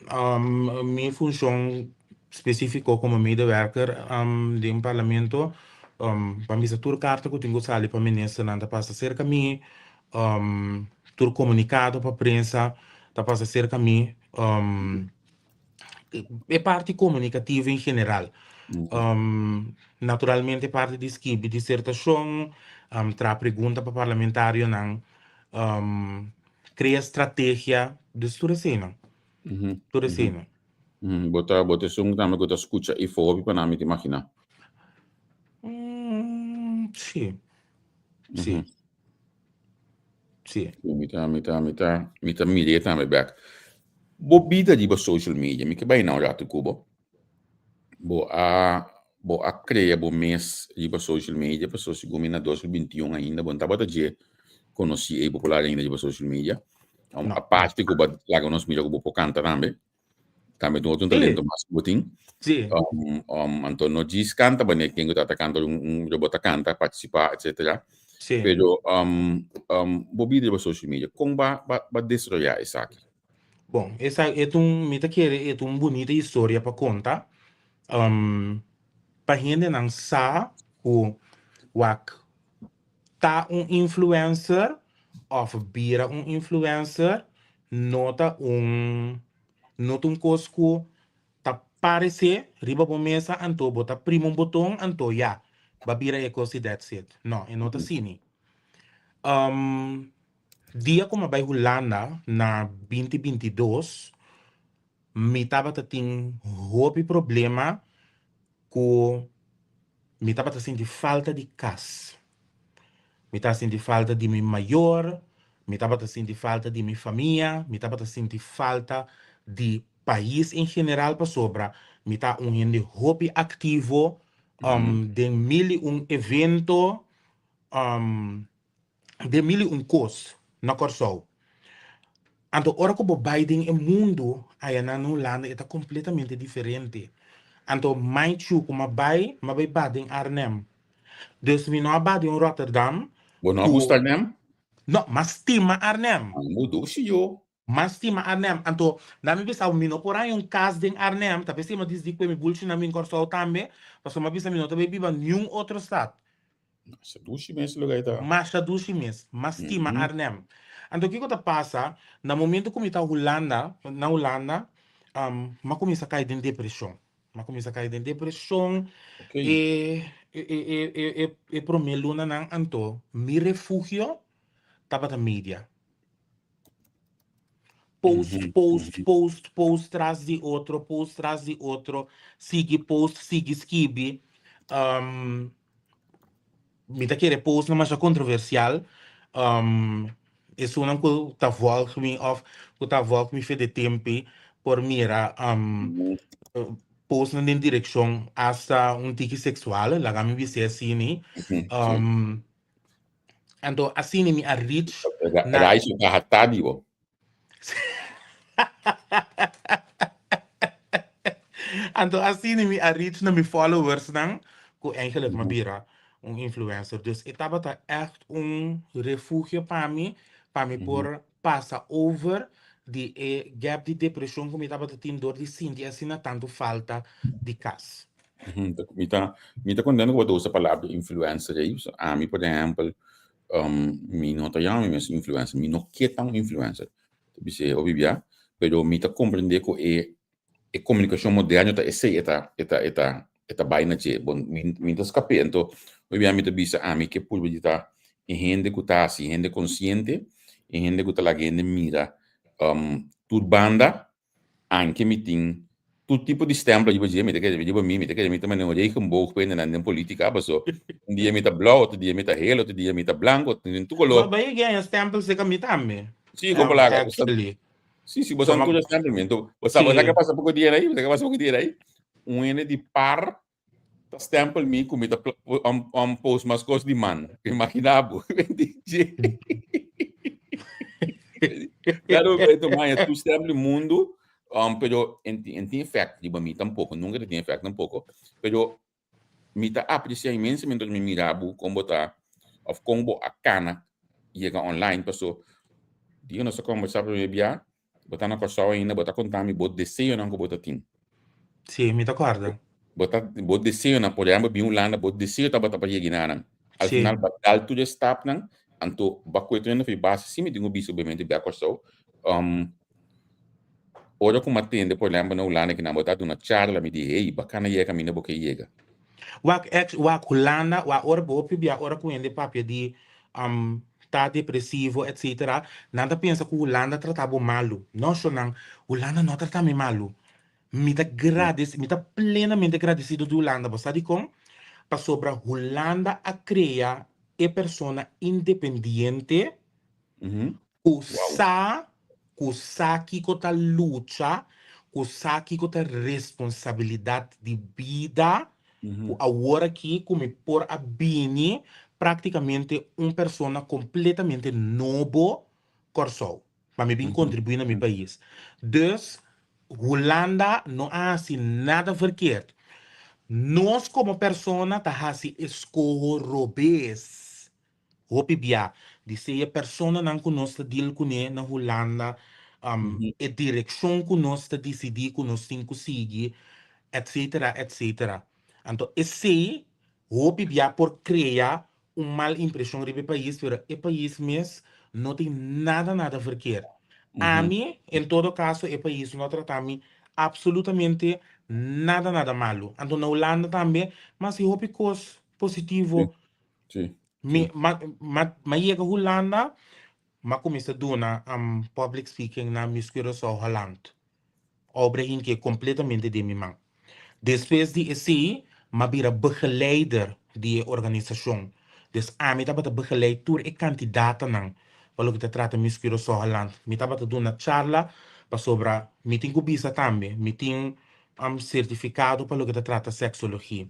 Bom, minha função específica como medewerker de um parlamento, para mim, toda carta que eu tenho sali para mim nessa não passa cerca de mim, todo comunicado para a prensa, passa cerca de mim, é parte comunicativa em geral. Naturalmente, parte de esquive dissertação, tra pergunta para parlamentário, não, cria estratégia de tudo assim, tudo assim. Bota sung também que escuta e for para não me imaginar. Sim, sim, sim. Mita media também back. Bobida de social media, me que vai não já tu cubo. Bo a criar bo mês de social media, para social media na 2021 ainda, bom, tava de conheci e popular ainda de social media. A parte que eu lá nos mídia que eu canta também tem outro talento mais botin. Sim. Então no diz canta, bane quem está cantando robot canta, participar, etc. Sim. Pero bobida de social media, como ba destroyar isso aqui? Bom, essa é uma bonita história para contar. Para gente não sabe o tá influencer ou vira influencer, nota cosco tá parecer riba por mesa anto bota primo botão anto ya babira é coisa that's it. Não, é nota cine. Dia como vai Holanda na 2022, me tava tendo hobby problema com me tava sentindo falta de casa. Me tava sentindo falta de meu maior, me tava sentindo falta de minha família, me tava sentindo falta de país em geral para sobra. Me tava hobby ativo, de mil evento, de mil coisa na Corsol. Então, ora que o Biden é mundo, aí na Holanda está completamente diferente. Então, mais chuva como vai Biden Arnhem. Dus we não Biden Rotterdam. Bom, não gusta nem? Não, mas tima Arnhem. Mudou se eu. Mas tima Arnhem. Então, na minha visão, me não por aí caso de Arnhem. Talvez se me diz que me bullshit na minha corso também, porque uma vez me não também viva nenhum outro estado. Nossa, dushi mesmo lugar tá. Mas a dushi mesmo, mas tima Arnhem. Então, o que que passa? No momento que eu estou na Holanda, eu começo a cair em depressão. Okay. E para mim, luna não, então, me refugio estava na mídia. Post traz de outro, sigue post, sigue skibi. Me da querer post, mas é controversial. Isso não que tá volta me off, que tá volta me fez de tempo por mira post na direção hasta tique sexual, lá me visse assim, então assim me a reach na isso tá hatadi bo. Então assim me a reach na me followers não, que eigenlijk me vira influencer. Dus ik heb het echt refugio para mim por passar over de gap de depressão que me estava tendo dor de sentir assim na tanto falta de casa. Me tá contando que eu uso a palavra influencer aí. A mim, por exemplo, me não tá chamando mais influencer, me não quer tão influencer. Você obvia, pero me tá compreender que é comunicação moderna, tá essa eta baina che bon minta escape então obviamente bisa a mim que por vida e gente que tá assim gente consciente e gente que tá lá gente mira turbanda anche meeting todo tipo de stempla de dia me te quer me também não é que um pouco pena na política passou um dia me tá blau outro dia me tá helo outro dia me tá branco tu color mas aí ganha stempla se que também sim como lá sim você não coisa stempla então você que passa pouco dia aí você que passa pouco dia aí ene de par stempel me como post mas coisa de man imaginavo claro então mas tu stempel mundo pero en effect de mim tampouco nunca tem effect tampouco pero me tá aprecia imensamente me mirabo como botar of combo a cana llega online paso dia nós conversava com bia botar na costa ainda botar contami bot desenho não botar tim Sì, mi d'accordo. botar bot desenho na por exemplo bem landa bot desenho tá botar para chegar al Sì. final batal tu de stap não anto bacueto ainda foi base sim me tenho bicho obviamente bia costa ora como atende por exemplo na Holanda que na botar uma charla me diz ei bacana é caminho porque chega Wa Holanda, wa ora bopi bia ora kuende papia di tá depressivo, etc. Nada pensa que Holanda tratava malo. Não só não, Holanda não tratava malo. Me tá agradecido, me tá plenamente agradecido do Holanda, você sabe como? Para sobre Holanda a criar a pessoa independente, wow usa que a luta, usa que a responsabilidade de vida, agora aqui como por a bini praticamente pessoa completamente novo corso para me bem contribuir no meu país. Dus Holanda não há assim nada verkeerd. Nós como pessoa tá assim escolho robês. Hopi bia, disse a persona não conosco deal com ele na Holanda, a direção que nós está decidir que nós temos que seguir, etc, etc. Então, esse hopi bia por criar uma mal impressão sobre o país, pero o país mesmo não tem nada verkeerd. A mim, em todo caso, o país não trata me absolutamente nada malo. Então, na Holanda também, mas eu hopi coisa positivo. sim Ma chega Holanda, ma começa a donar public speaking na mistura só Holland. Obra em que completamente de mim. Depois de esse, ma vira begeleider de organisação. Dus a mim estava begeleid door e candidato não. Pelo que te trata mistura só Holland. Me estava dando charla para sobre meeting com bisa também, meeting certificado pelo que te trata sexologia.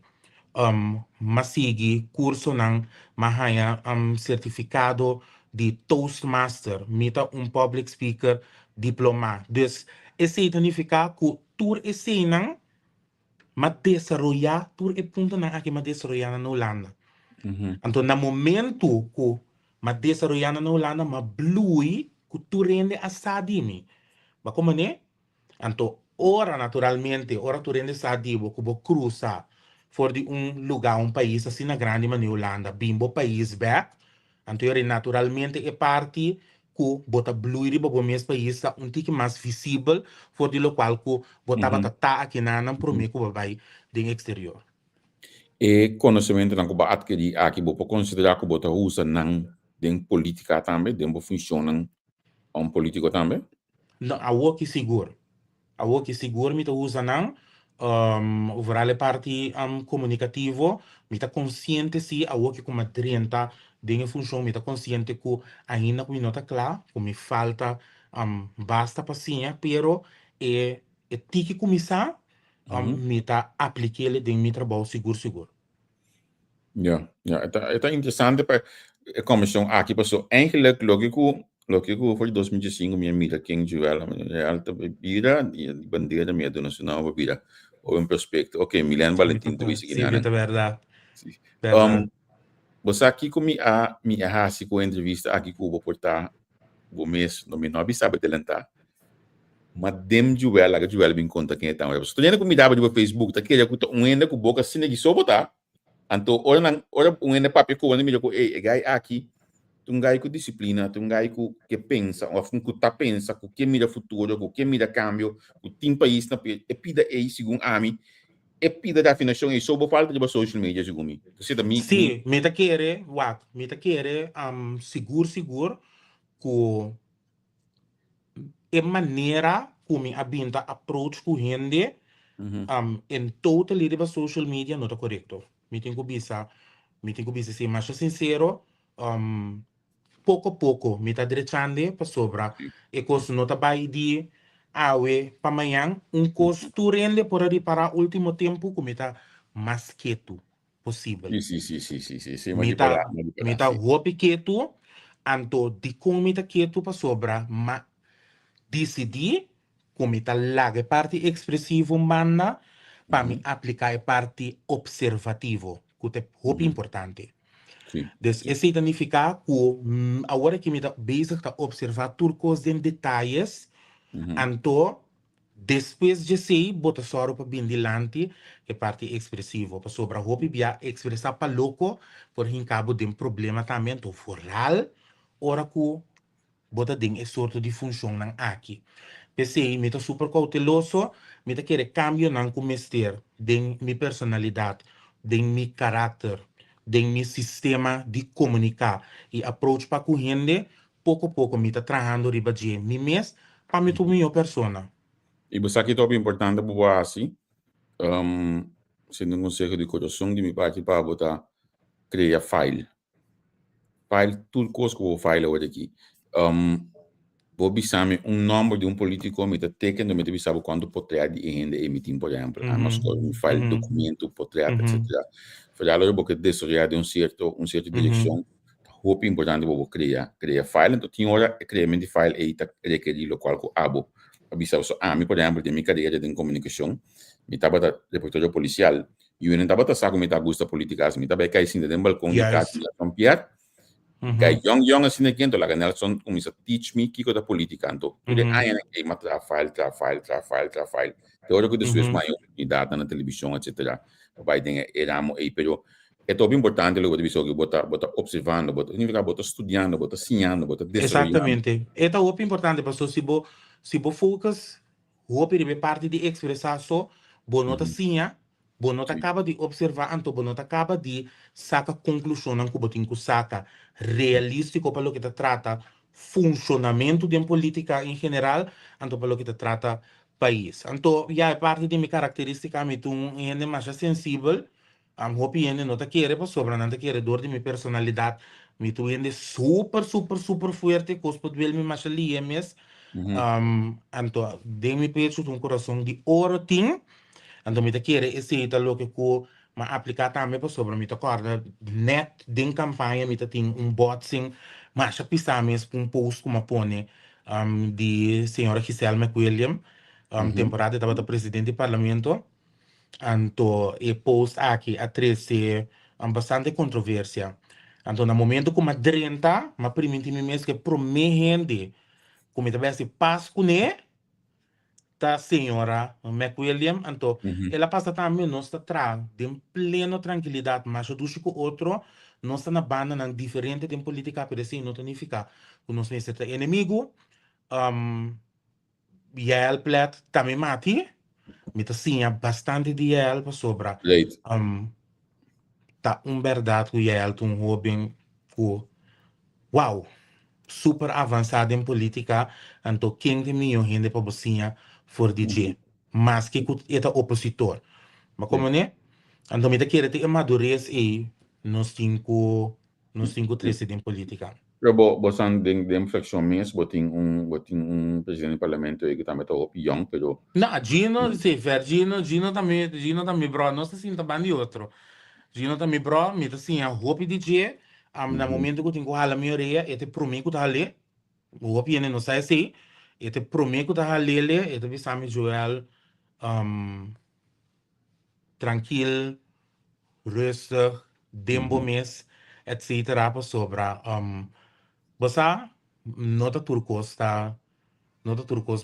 Masigi curso ng mahaya certificado de Toastmaster, mita public speaker diploma. Dus esse significa que tur esse nang madesarrollar tur e punto nang aki madesarrollar na Holanda. Então, no momento que madesarrollar na Holanda, ma blui que tu rende a sadimi. Ba como né? Então, ora naturalmente, ora tu rende sadivo que bo cruza for de lugar, país assim na grande maneira Holanda, bimbo país back. Então, naturalmente é parte que bota blue riba bo mes país tá tique mais visível for de local que bota bata aqui na não prometo que vai do exterior. E conhecimento não que adquirir aqui vou considerar que bota usa não den política também, den funciona político também. Não, a work seguro. A work seguro me usa não. Overal parte comunicativo, me tá consciente se a work como 30 de função, me tá consciente que ainda que não tá claro, que me falta basta paciência, pero é que começar, me tá aplicar ele de meu trabalho seguro. Ja, é interessante para a comissão aqui passou eigenlijk logico foi 2005 minha mira quem juela alta bebida e bandeira minha do nacional bebida ou prospecto ok Milan Valentim tu isso Sim, é verdade. você aqui com minha hasi com entrevista aqui com o portar o mês no meu nome sabe delentar mas dem juela bem conta quem é tão eu estou com me dava do Facebook tá querendo que ainda com boca sine de sobotar anto ora ainda papel com me digo ei gai aqui tungai com disciplina, tungai com que pensa, ou com que tá pensa, com que mira futuro, com que mira cambio, com tem país na pida aí segundo a mim, pida da afinação e sobre falta de social media segundo mim. Você também sim, me tá querer, me tá querer seguro que é maneira como a binta approach com gente em toda a social media não tá correto. Me tenho que bisa ser mais sincero, pouco a pouco me tá direitando para sobra e coisa não tá vai de awe para amanhã coisa tu rende por ali para último tempo como tá mais quieto possível. Sim, me tá roupa quieto, anto de como me tá quieto para sobra, mas decidir como tá larga parte expressivo humana para me aplicar a parte observativo, que é roupa importante. Sim, Dus sim. isso significa que agora que me está bezig a observar turcos em detalhes, Uhum. então, depois de sei, bota só para bem dilante, que parte expressiva, para sobre a roupa e expressar para louco, por em cabo de um problema também, to foral, ora que bota tem esse sorte de função não aqui. Pensei, me tá super cauteloso, me tá querer cambio não comester, de minha personalidade, de meu caráter, de meu sistema de comunicar e approach para corrente, pouco a pouco me tá trabalhando riba de mim mesmo, para me tomar minha persona. E você aqui top importante para assim, sendo um conselho de coração de minha parte para botar criar file tudo coisa que eu vou file hoje aqui. Vou bisame um nome de um político, me tá tecendo, me tá sabe quando potrá de renda emitir, por exemplo, mas quando me file documento, potrá, etc. Falei, eu vou que desoriar de um certo direção, roupa importante vou criar file, então tinha hora criamento de file aí tá requerir local com abo. Abisava só, me por exemplo, de minha carreira de comunicação, me tava da repertório policial, e eu não tava tá saco me tá gusta política, me tava cair assim de um balcão de casa, Yes. campear. Kay young assim na quinto, laga Nelson começa a teach me kiko da política, então tudo aí na que matra file. Te hora que depois mais oportunidade na televisão, etc. Vai ter eramo aí, pero é todo importante logo de visão que bota observando, bota significa bota estudando, bota sinhando, bota desarrollando. Exatamente. É tão importante, pastor, se bo focus, o de parte de expressar só, bo nota sinha, bo nota Sim. acaba de observar, então bo nota acaba de saca conclusão, não que botin que saca realístico para o que te trata funcionamento de política em geral, então para o que te trata país. Então, já é parte de minha característica, me tu é mais sensível, hopi ene nota querer, pastor, não te querer dor de minha personalidade. Mi tu ende super fuerte, cospo duel mi mas ali mes. Anto de mi pecho un coração de oro ting. Anto mi ta quiere esse ita lo que ko ma aplicar também para sobre mi ta corda net din campanha mi ta ting un boxing mas a pisar mes um post como pone de senhora Giselle McWilliam temporada estava presidente do parlamento. Anto e post aqui a 13 bastante controvérsia. Então, no momento como a 30, mas permite me mesmo que promete como também se paz com ele, tá senhora McWilliam, então, ela passa também nós está de plena tranquilidade, mas eu acho que o outro, nós está na banda não diferente de política, por assim, não significa que nós não é inimigo, e ele plet também mati, me tá sim, bastante de ele para sobra. Right. Tá verdade que ele tem um jovem que, uau, super avançado em política, então 15 milhões de gente para você for DJ, mas que é opositor. Mas como né? Então me dá querer ter madurez e nos cinco 13 em política. Pero bosan de inflexión mes, botin un presidente del parlamento que también está young, pero Não, Gino também, bro, não se sinta bem de outro. Gino também, bro, me dá assim, a roupa DJ, no momento que eu tenho que ralar minha orelha, eu te prometo que eu ali, o roupa não sai assim, eu te prometo que eu ali, eu te visar me Joel, tranquilo, rustig, dembo mes, etc. para sobra. Basta, nota turcos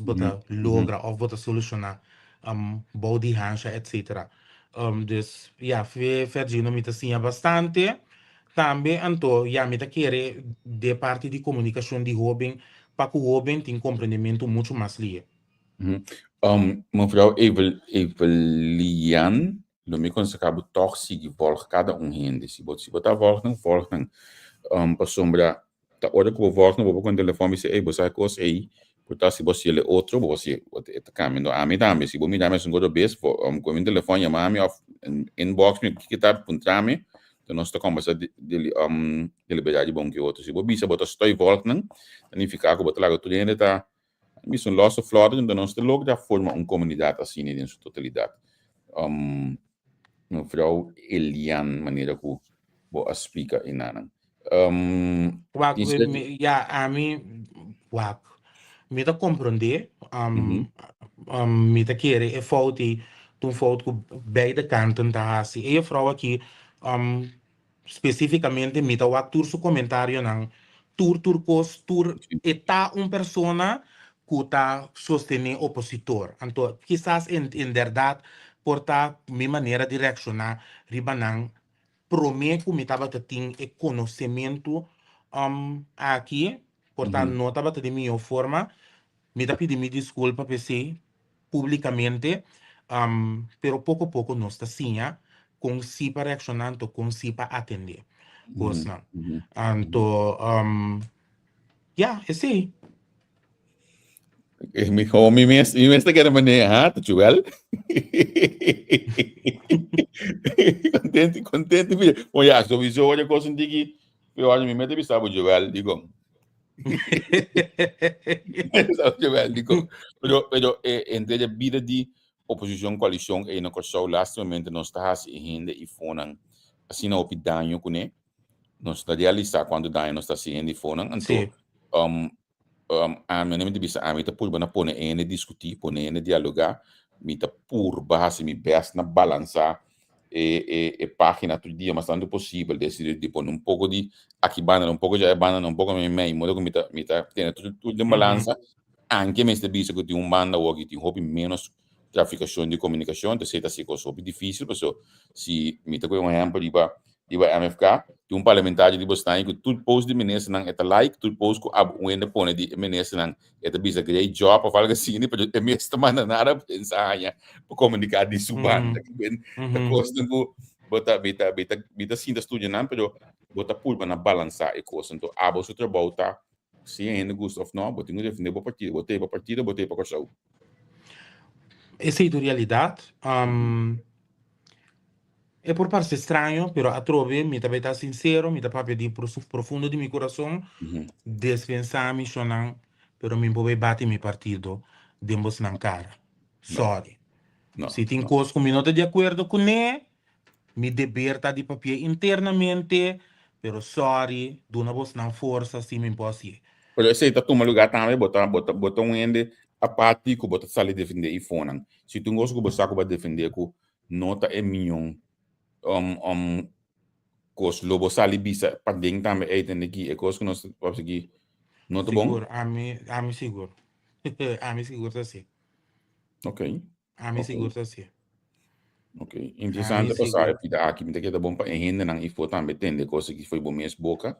bota logra of bota solucionar, body hansha, etc. Dus, ja, Fergino me assim bastante. Também, então, ja, me querer de parte de comunicação de jovem, para que o jovem tenha compreendimento muito mais livre. Mevrouw Evelian, lo me kon se cabo toch sigi volg cada hende. Si bota volgen, pa sombra, ta ora que volgen, vou com o telefone e se, você cos aí, portanto, se você ele outro, você tá caminhando a mim também, se você me dá mais um gosto bes, com o telefone chamar me off inbox me que tá puntrame, então nós estamos conversando de liberdade bom que outro. Se você bisa bota estou volgen, significa que bota lá tudo ainda tá mis een losse Florida, dan ons de look daar vormen een comunidade assim in zijn totaliteit. Mevrouw Elian, manier que vou explicar in aan. Wak, ja, a mim, wak, me dá compreender, me dá querer, é falta, um falta que beide kanten tá assim. E a vrouw aqui, especificamente me tá tur su comentário nan tur eta persona que está sostener opositor. Então, quizás en verdade porta mi maneira de reaccionar ribanan prometo me tava tem conhecimento aqui, portanto não tava de minha forma, me tá pedindo desculpa PC publicamente, pero pouco a pouco nós está assim, com si para reaccionar, com si para atender. Coisa. Então, é assim. Mi mes que era manejar, Chugal. Contente, filho. Olha, sowieso olha coisa que eu acho que me mete bisabo Chugal, digo. Chugal, digo. Pero entre a vida de oposição, coalição, e na coisa, last momento nós está assim, e foram assim na opinião com ele. Nós está realizar quando dá nós está assim, e foram. Então, a minha mente bisa a mita pur bana pone ene discutir pone ene dialogar mita pur bahas mi best na balança página todo dia mas tanto possível decidir de pôr pouco de aqui banda pouco já é banda pouco me modo que mita tem tudo de balança anche mesmo bisa que tem banda ou que tem hobby menos traficação de comunicação então se tá se coisa hobby difícil porque se mita com exemplo iba MFK tem parlamentar de Boston que tudo post de ministro não é like tudo post que o ainda põe de ministro não é bisa great job para falar assim né porque é mesmo mana nada pensar para comunicar de subanda que bem da costa que bota sim da estudo não pero bota pulpa na balançar e coisa então abo o trabalho tá se ainda gosta of não bota ninguém defender para partido botei para coisa essa é a realidade. É por parte estranho, pero a trove, me também está sincero, me está pedir profundo de meu coração, dispensar me chonan, pero me pode bater meu partido, demos na cara. Sorry. Se tem coisa que me não está de acordo com ele, me deberta de papel internamente, pero sorry, dona vos na força, se me posso ir. Pero esse tá toma lugar também, bota ende a parte que bota sali defender e fonan. Se tu gosta que você vai defender que nota é minhão cos lobo sali bisa padeng também é entender que é coisa que nós vamos aqui nota bom. Seguro, a mim seguro. A mim seguro assim. Ok. A mim seguro assim. Ok. Interessante passar aqui, me que tá bom para ainda não e for também entender coisa que foi bom mesmo boca.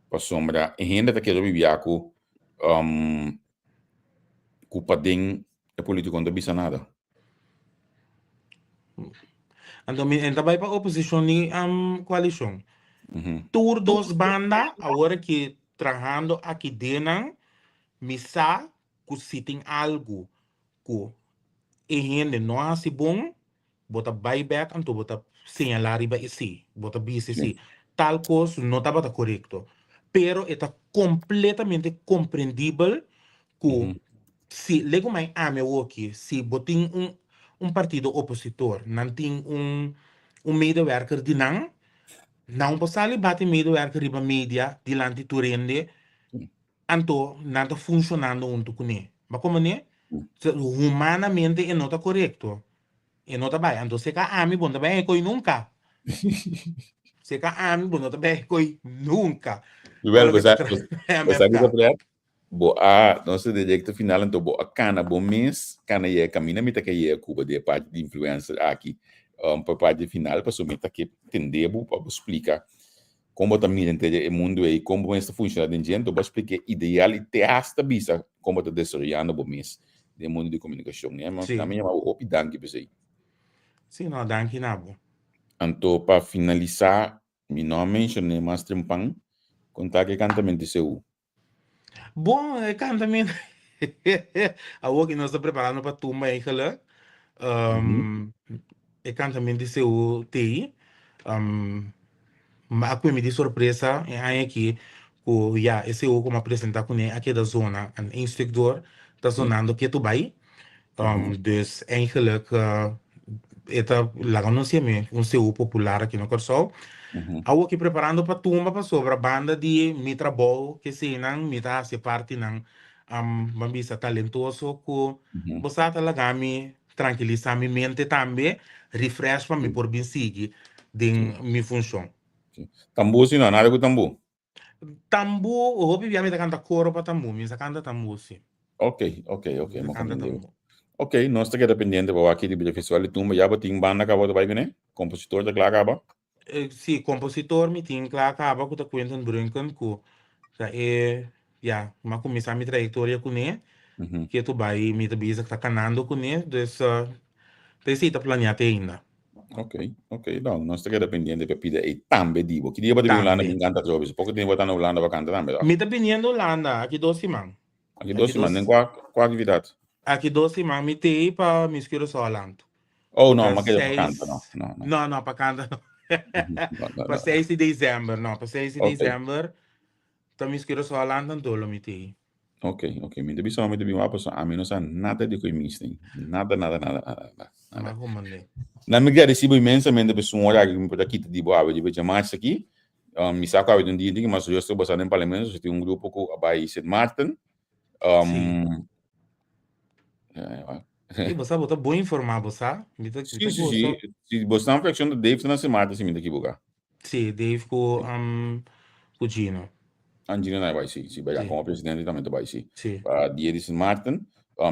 Para sombra, ainda tá querendo viver com culpa den é político não bisa nada. Então vai para a oposição e coalição. Tur dos bandas, agora que trabalhando aqui dentro, misa que se tem algo que ainda não é assim bom, bota buyback, então bota señalar riba esse, bota BCC. Tal coisa não estava correto. Pero está completamente compreendível que se lego mais ame aqui, se botin partido opositor, não tem medewerker de não pode bater medewerker riba mídia diante do rende, então não está funcionando junto com ele. Mas como né? Humanamente não está correto. E não está bem. Então se que ame bom também coi nunca. Se que ame bom também coi nunca. Well, você bo a nosso direito final então bo a cana bom mês cana é caminha mita que é Cuba de parte de influência aqui para parte final para somita que entendebo para explicar como também entender o mundo e como isso funciona dentro para explicar idealidade hasta bisa como está desenvolvendo bom mês do mundo de comunicação né mas também é uma opinião que pensei sim não danke nabo então para finalizar meu nome é Master Mpang contar que cantamento seu. Bom, cantamento. A que nós estamos preparando para a turma eigenlijk. É cantamento de seu TI. Mas aqui me de surpresa é aqui que já esse o como apresentar com ele aqui da zona, um instructor da zonando que tu vai. Dus eigenlijk eta lá não sei me seu popular aqui no Corsol. Aku aqui preparando para tumba para sobre a banda de mi trabalho que se não me dá se parte não mambisa talentoso que você tá lá gami tranquilizar minha mente também refresh para me por bem seguir de minha função. Tambu sim, não, nada com tambu. Tambu, o hobby via me canta coro para tambu, me canta tambu sim. Ok, Me mo canta compreendo. tambu. Ok, nós está aqui pendiente para aqui de festival de tumba, já botem banda acabou de vai né? Compositor da claro acaba. Sim, compositor me tinha claro acaba com o Quentin Brunken com já, mas começar minha trajetória com ele, que tu vai me bisa que tá canando com ele, então tem tá planeado ainda. Ok, não, nós está aqui pendiente para pedir e tambe divo. Que dia para vir Holanda me encanta jovens, pouco tempo estar na Holanda para cantar também. Me tá viniendo Holanda, aqui 2 semanas. Aqui 2 semanas, qual atividade? Aqui 2 semanas, me tem para me esquecer só Holanda. Oh, não, mas que para cantar, não, para cantar não. Para 6 de dezembro, não, para 6 de dezembro, tá me esquecer só Holanda, então lo me tem. Ok, me devi só me devi uma pessoa, a mim não sabe nada de que me tem, nada. Mas como né? Na minha recebi imensamente pessoas que me pode aqui de boa, de ver mais aqui. Me saco a dia que mas eu estou passando em parlamento, tem um grupo que vai St. Martin. E você botou bom informado, sabe? Sim. Se você não flexiona, deve ser na St. Martin, se me daqui boca. Sim, Dave com o Gino. Angina não vai sim, vai como presidente também vai sim. Sim. Para dia de St. Martin.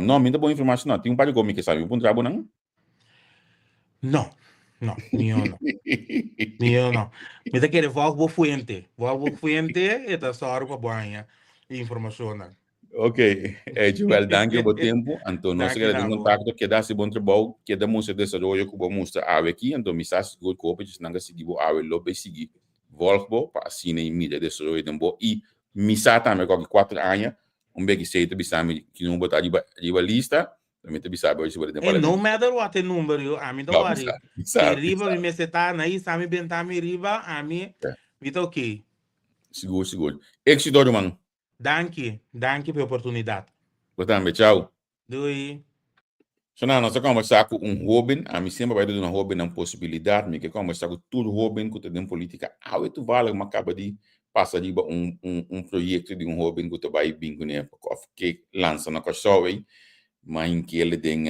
Não, me dá boa informação, não. Tem par de comi que sabe, um trabalho não? Não, mío não. Me tá querendo voltar para fuente. E tá só para banha informação. Ok, Joel, danke por tempo. Então, nós queremos ter contato, que dá-se bom trabalho, que dá música de desenvolvimento que vamos mostrar aqui. Então, me está seguro que o país não seguir o áudio, logo seguir volvo para assim em mídia de desenvolvimento e me está também com 4 anos, bem que sei que que não botar de lista, também te bisa hoje por exemplo. No matter what the number you, a mim don't worry. Se riba me setar na aí, sabe bem tá me riba, a mim, vita ok. Seguro. Éxito, irmão. Danke pela oportunidade. Boa tchau. Doi. So, nós estamos conversando com Robin, a mim sempre vai dar uma Robin uma possibilidade, me que conversar com tudo Robin, que tem política, tu vale, mas acaba de passar de projeto de Robin que tu vai vir com ele, que lança na pessoa, mas em que ele tem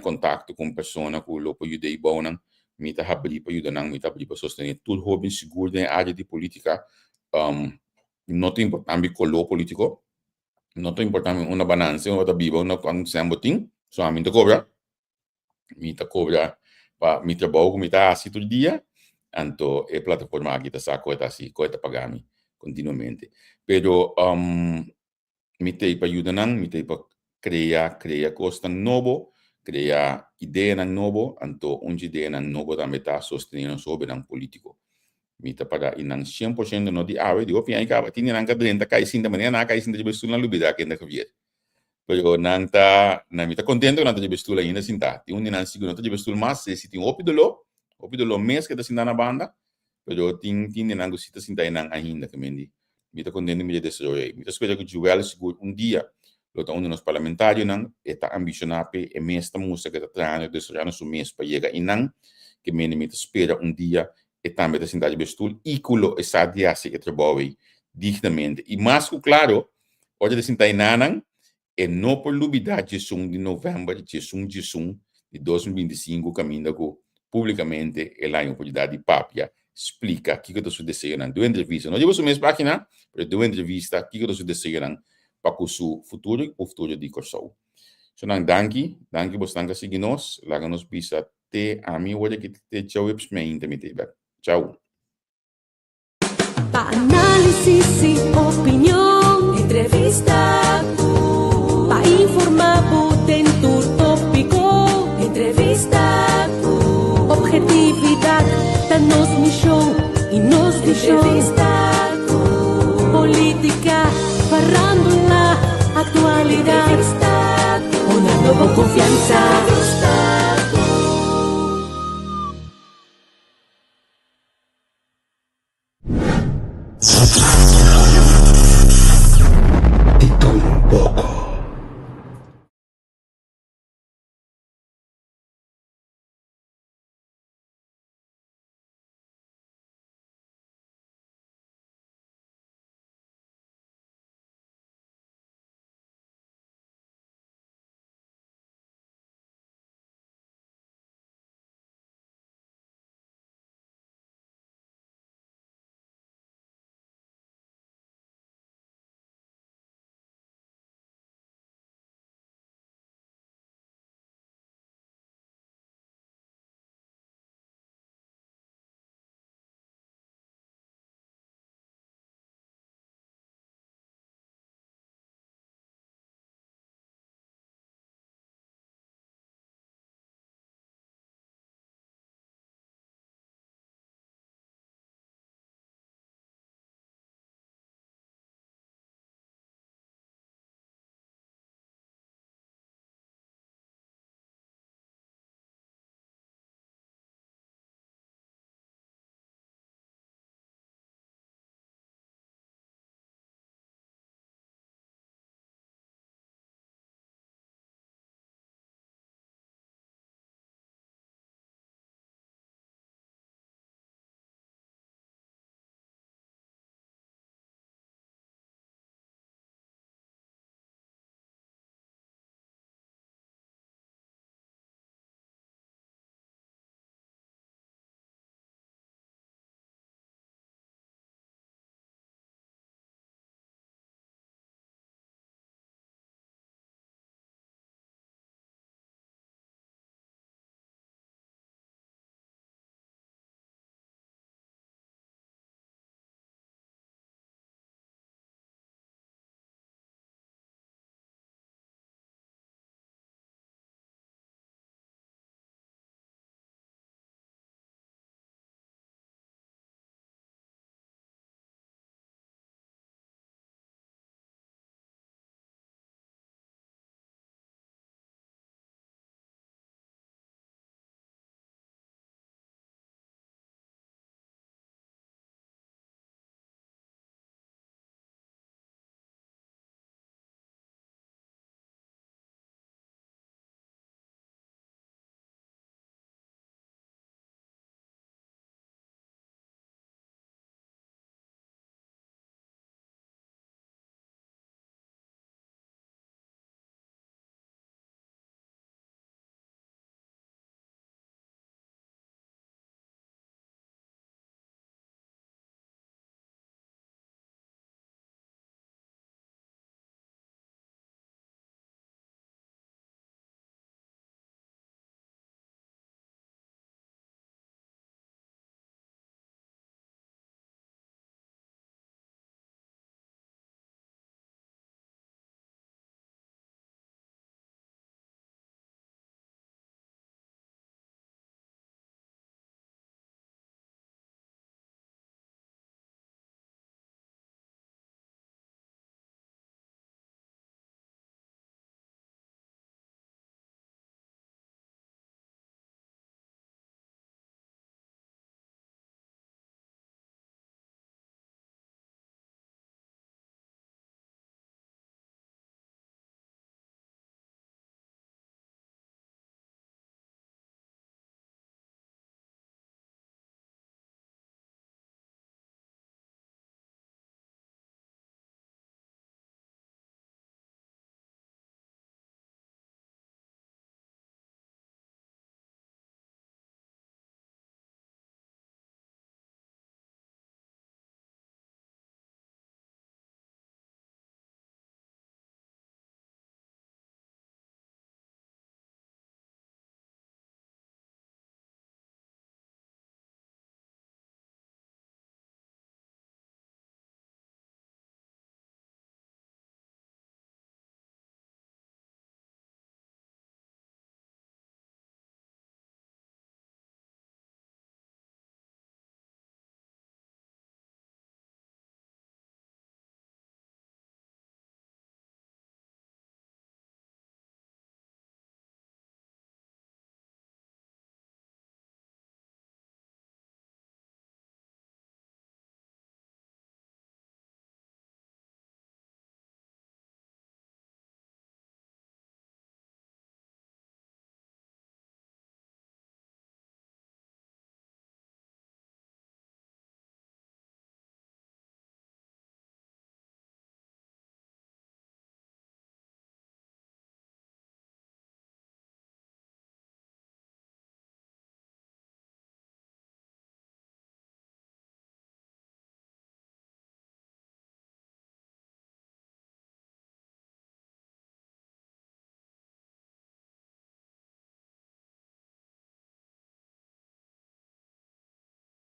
contato com pessoas que lo pode ajudar bom, me tá abrir para ajudar, me tá abrir para sostener tudo Robin seguro na área de política, não tem importante com o político, não tem importante uma balança, uma viva, uma condição so a mim te cobra para mi trabalho me tá assim todo dia, então a plataforma aqui tá saco tá assim, coisa pagar me continuamente, pero me tem para ajudar não, me tem para criar coisa novo, criar ideia novo, então ideia novo também tá sustentando sobre um político. Mita para inang 100% no di awe di opi ay ka tini nang kadrenta kay sinda man na kay sinda besul na lubida kenda kavier pero nang ta na mita contento na ta besul ainda sinta ti undi nang siguro ta besul mas se ti opi dolo mes que ta sinda na banda pero tini nang gusita sinta nang ainda kemendi mita contento mi de so mita espera que Joel seguro dia lo ta undi nos parlamentario nang eta ambicionape e mesta música que ta trano de so su mes pa llega inang que mita espera dia e também da cidade de Bestul, e culo e sadia se que trabalha dignamente. E mais claro, hoje da cidade Nanang, e não por lubidade de novembro de 2025, caminho publicamente, e lá em oportunidade de Papia, explica o que eu estou desejando. Duas entrevistas, não digo sua mesma página, mas duas entrevistas, o que eu estou desejando para o seu futuro, o futuro de Corsou. So, danke, você seguir nós, lá nos pisa te a mim, hoje que te tchau, e me intimite. Chao. Pa análisis y opinión, entrevista, pa informar en tu tópico, entrevista, objetividad, danos mi show y nos entrevista, política, farándula, actualidad, una nueva confianza.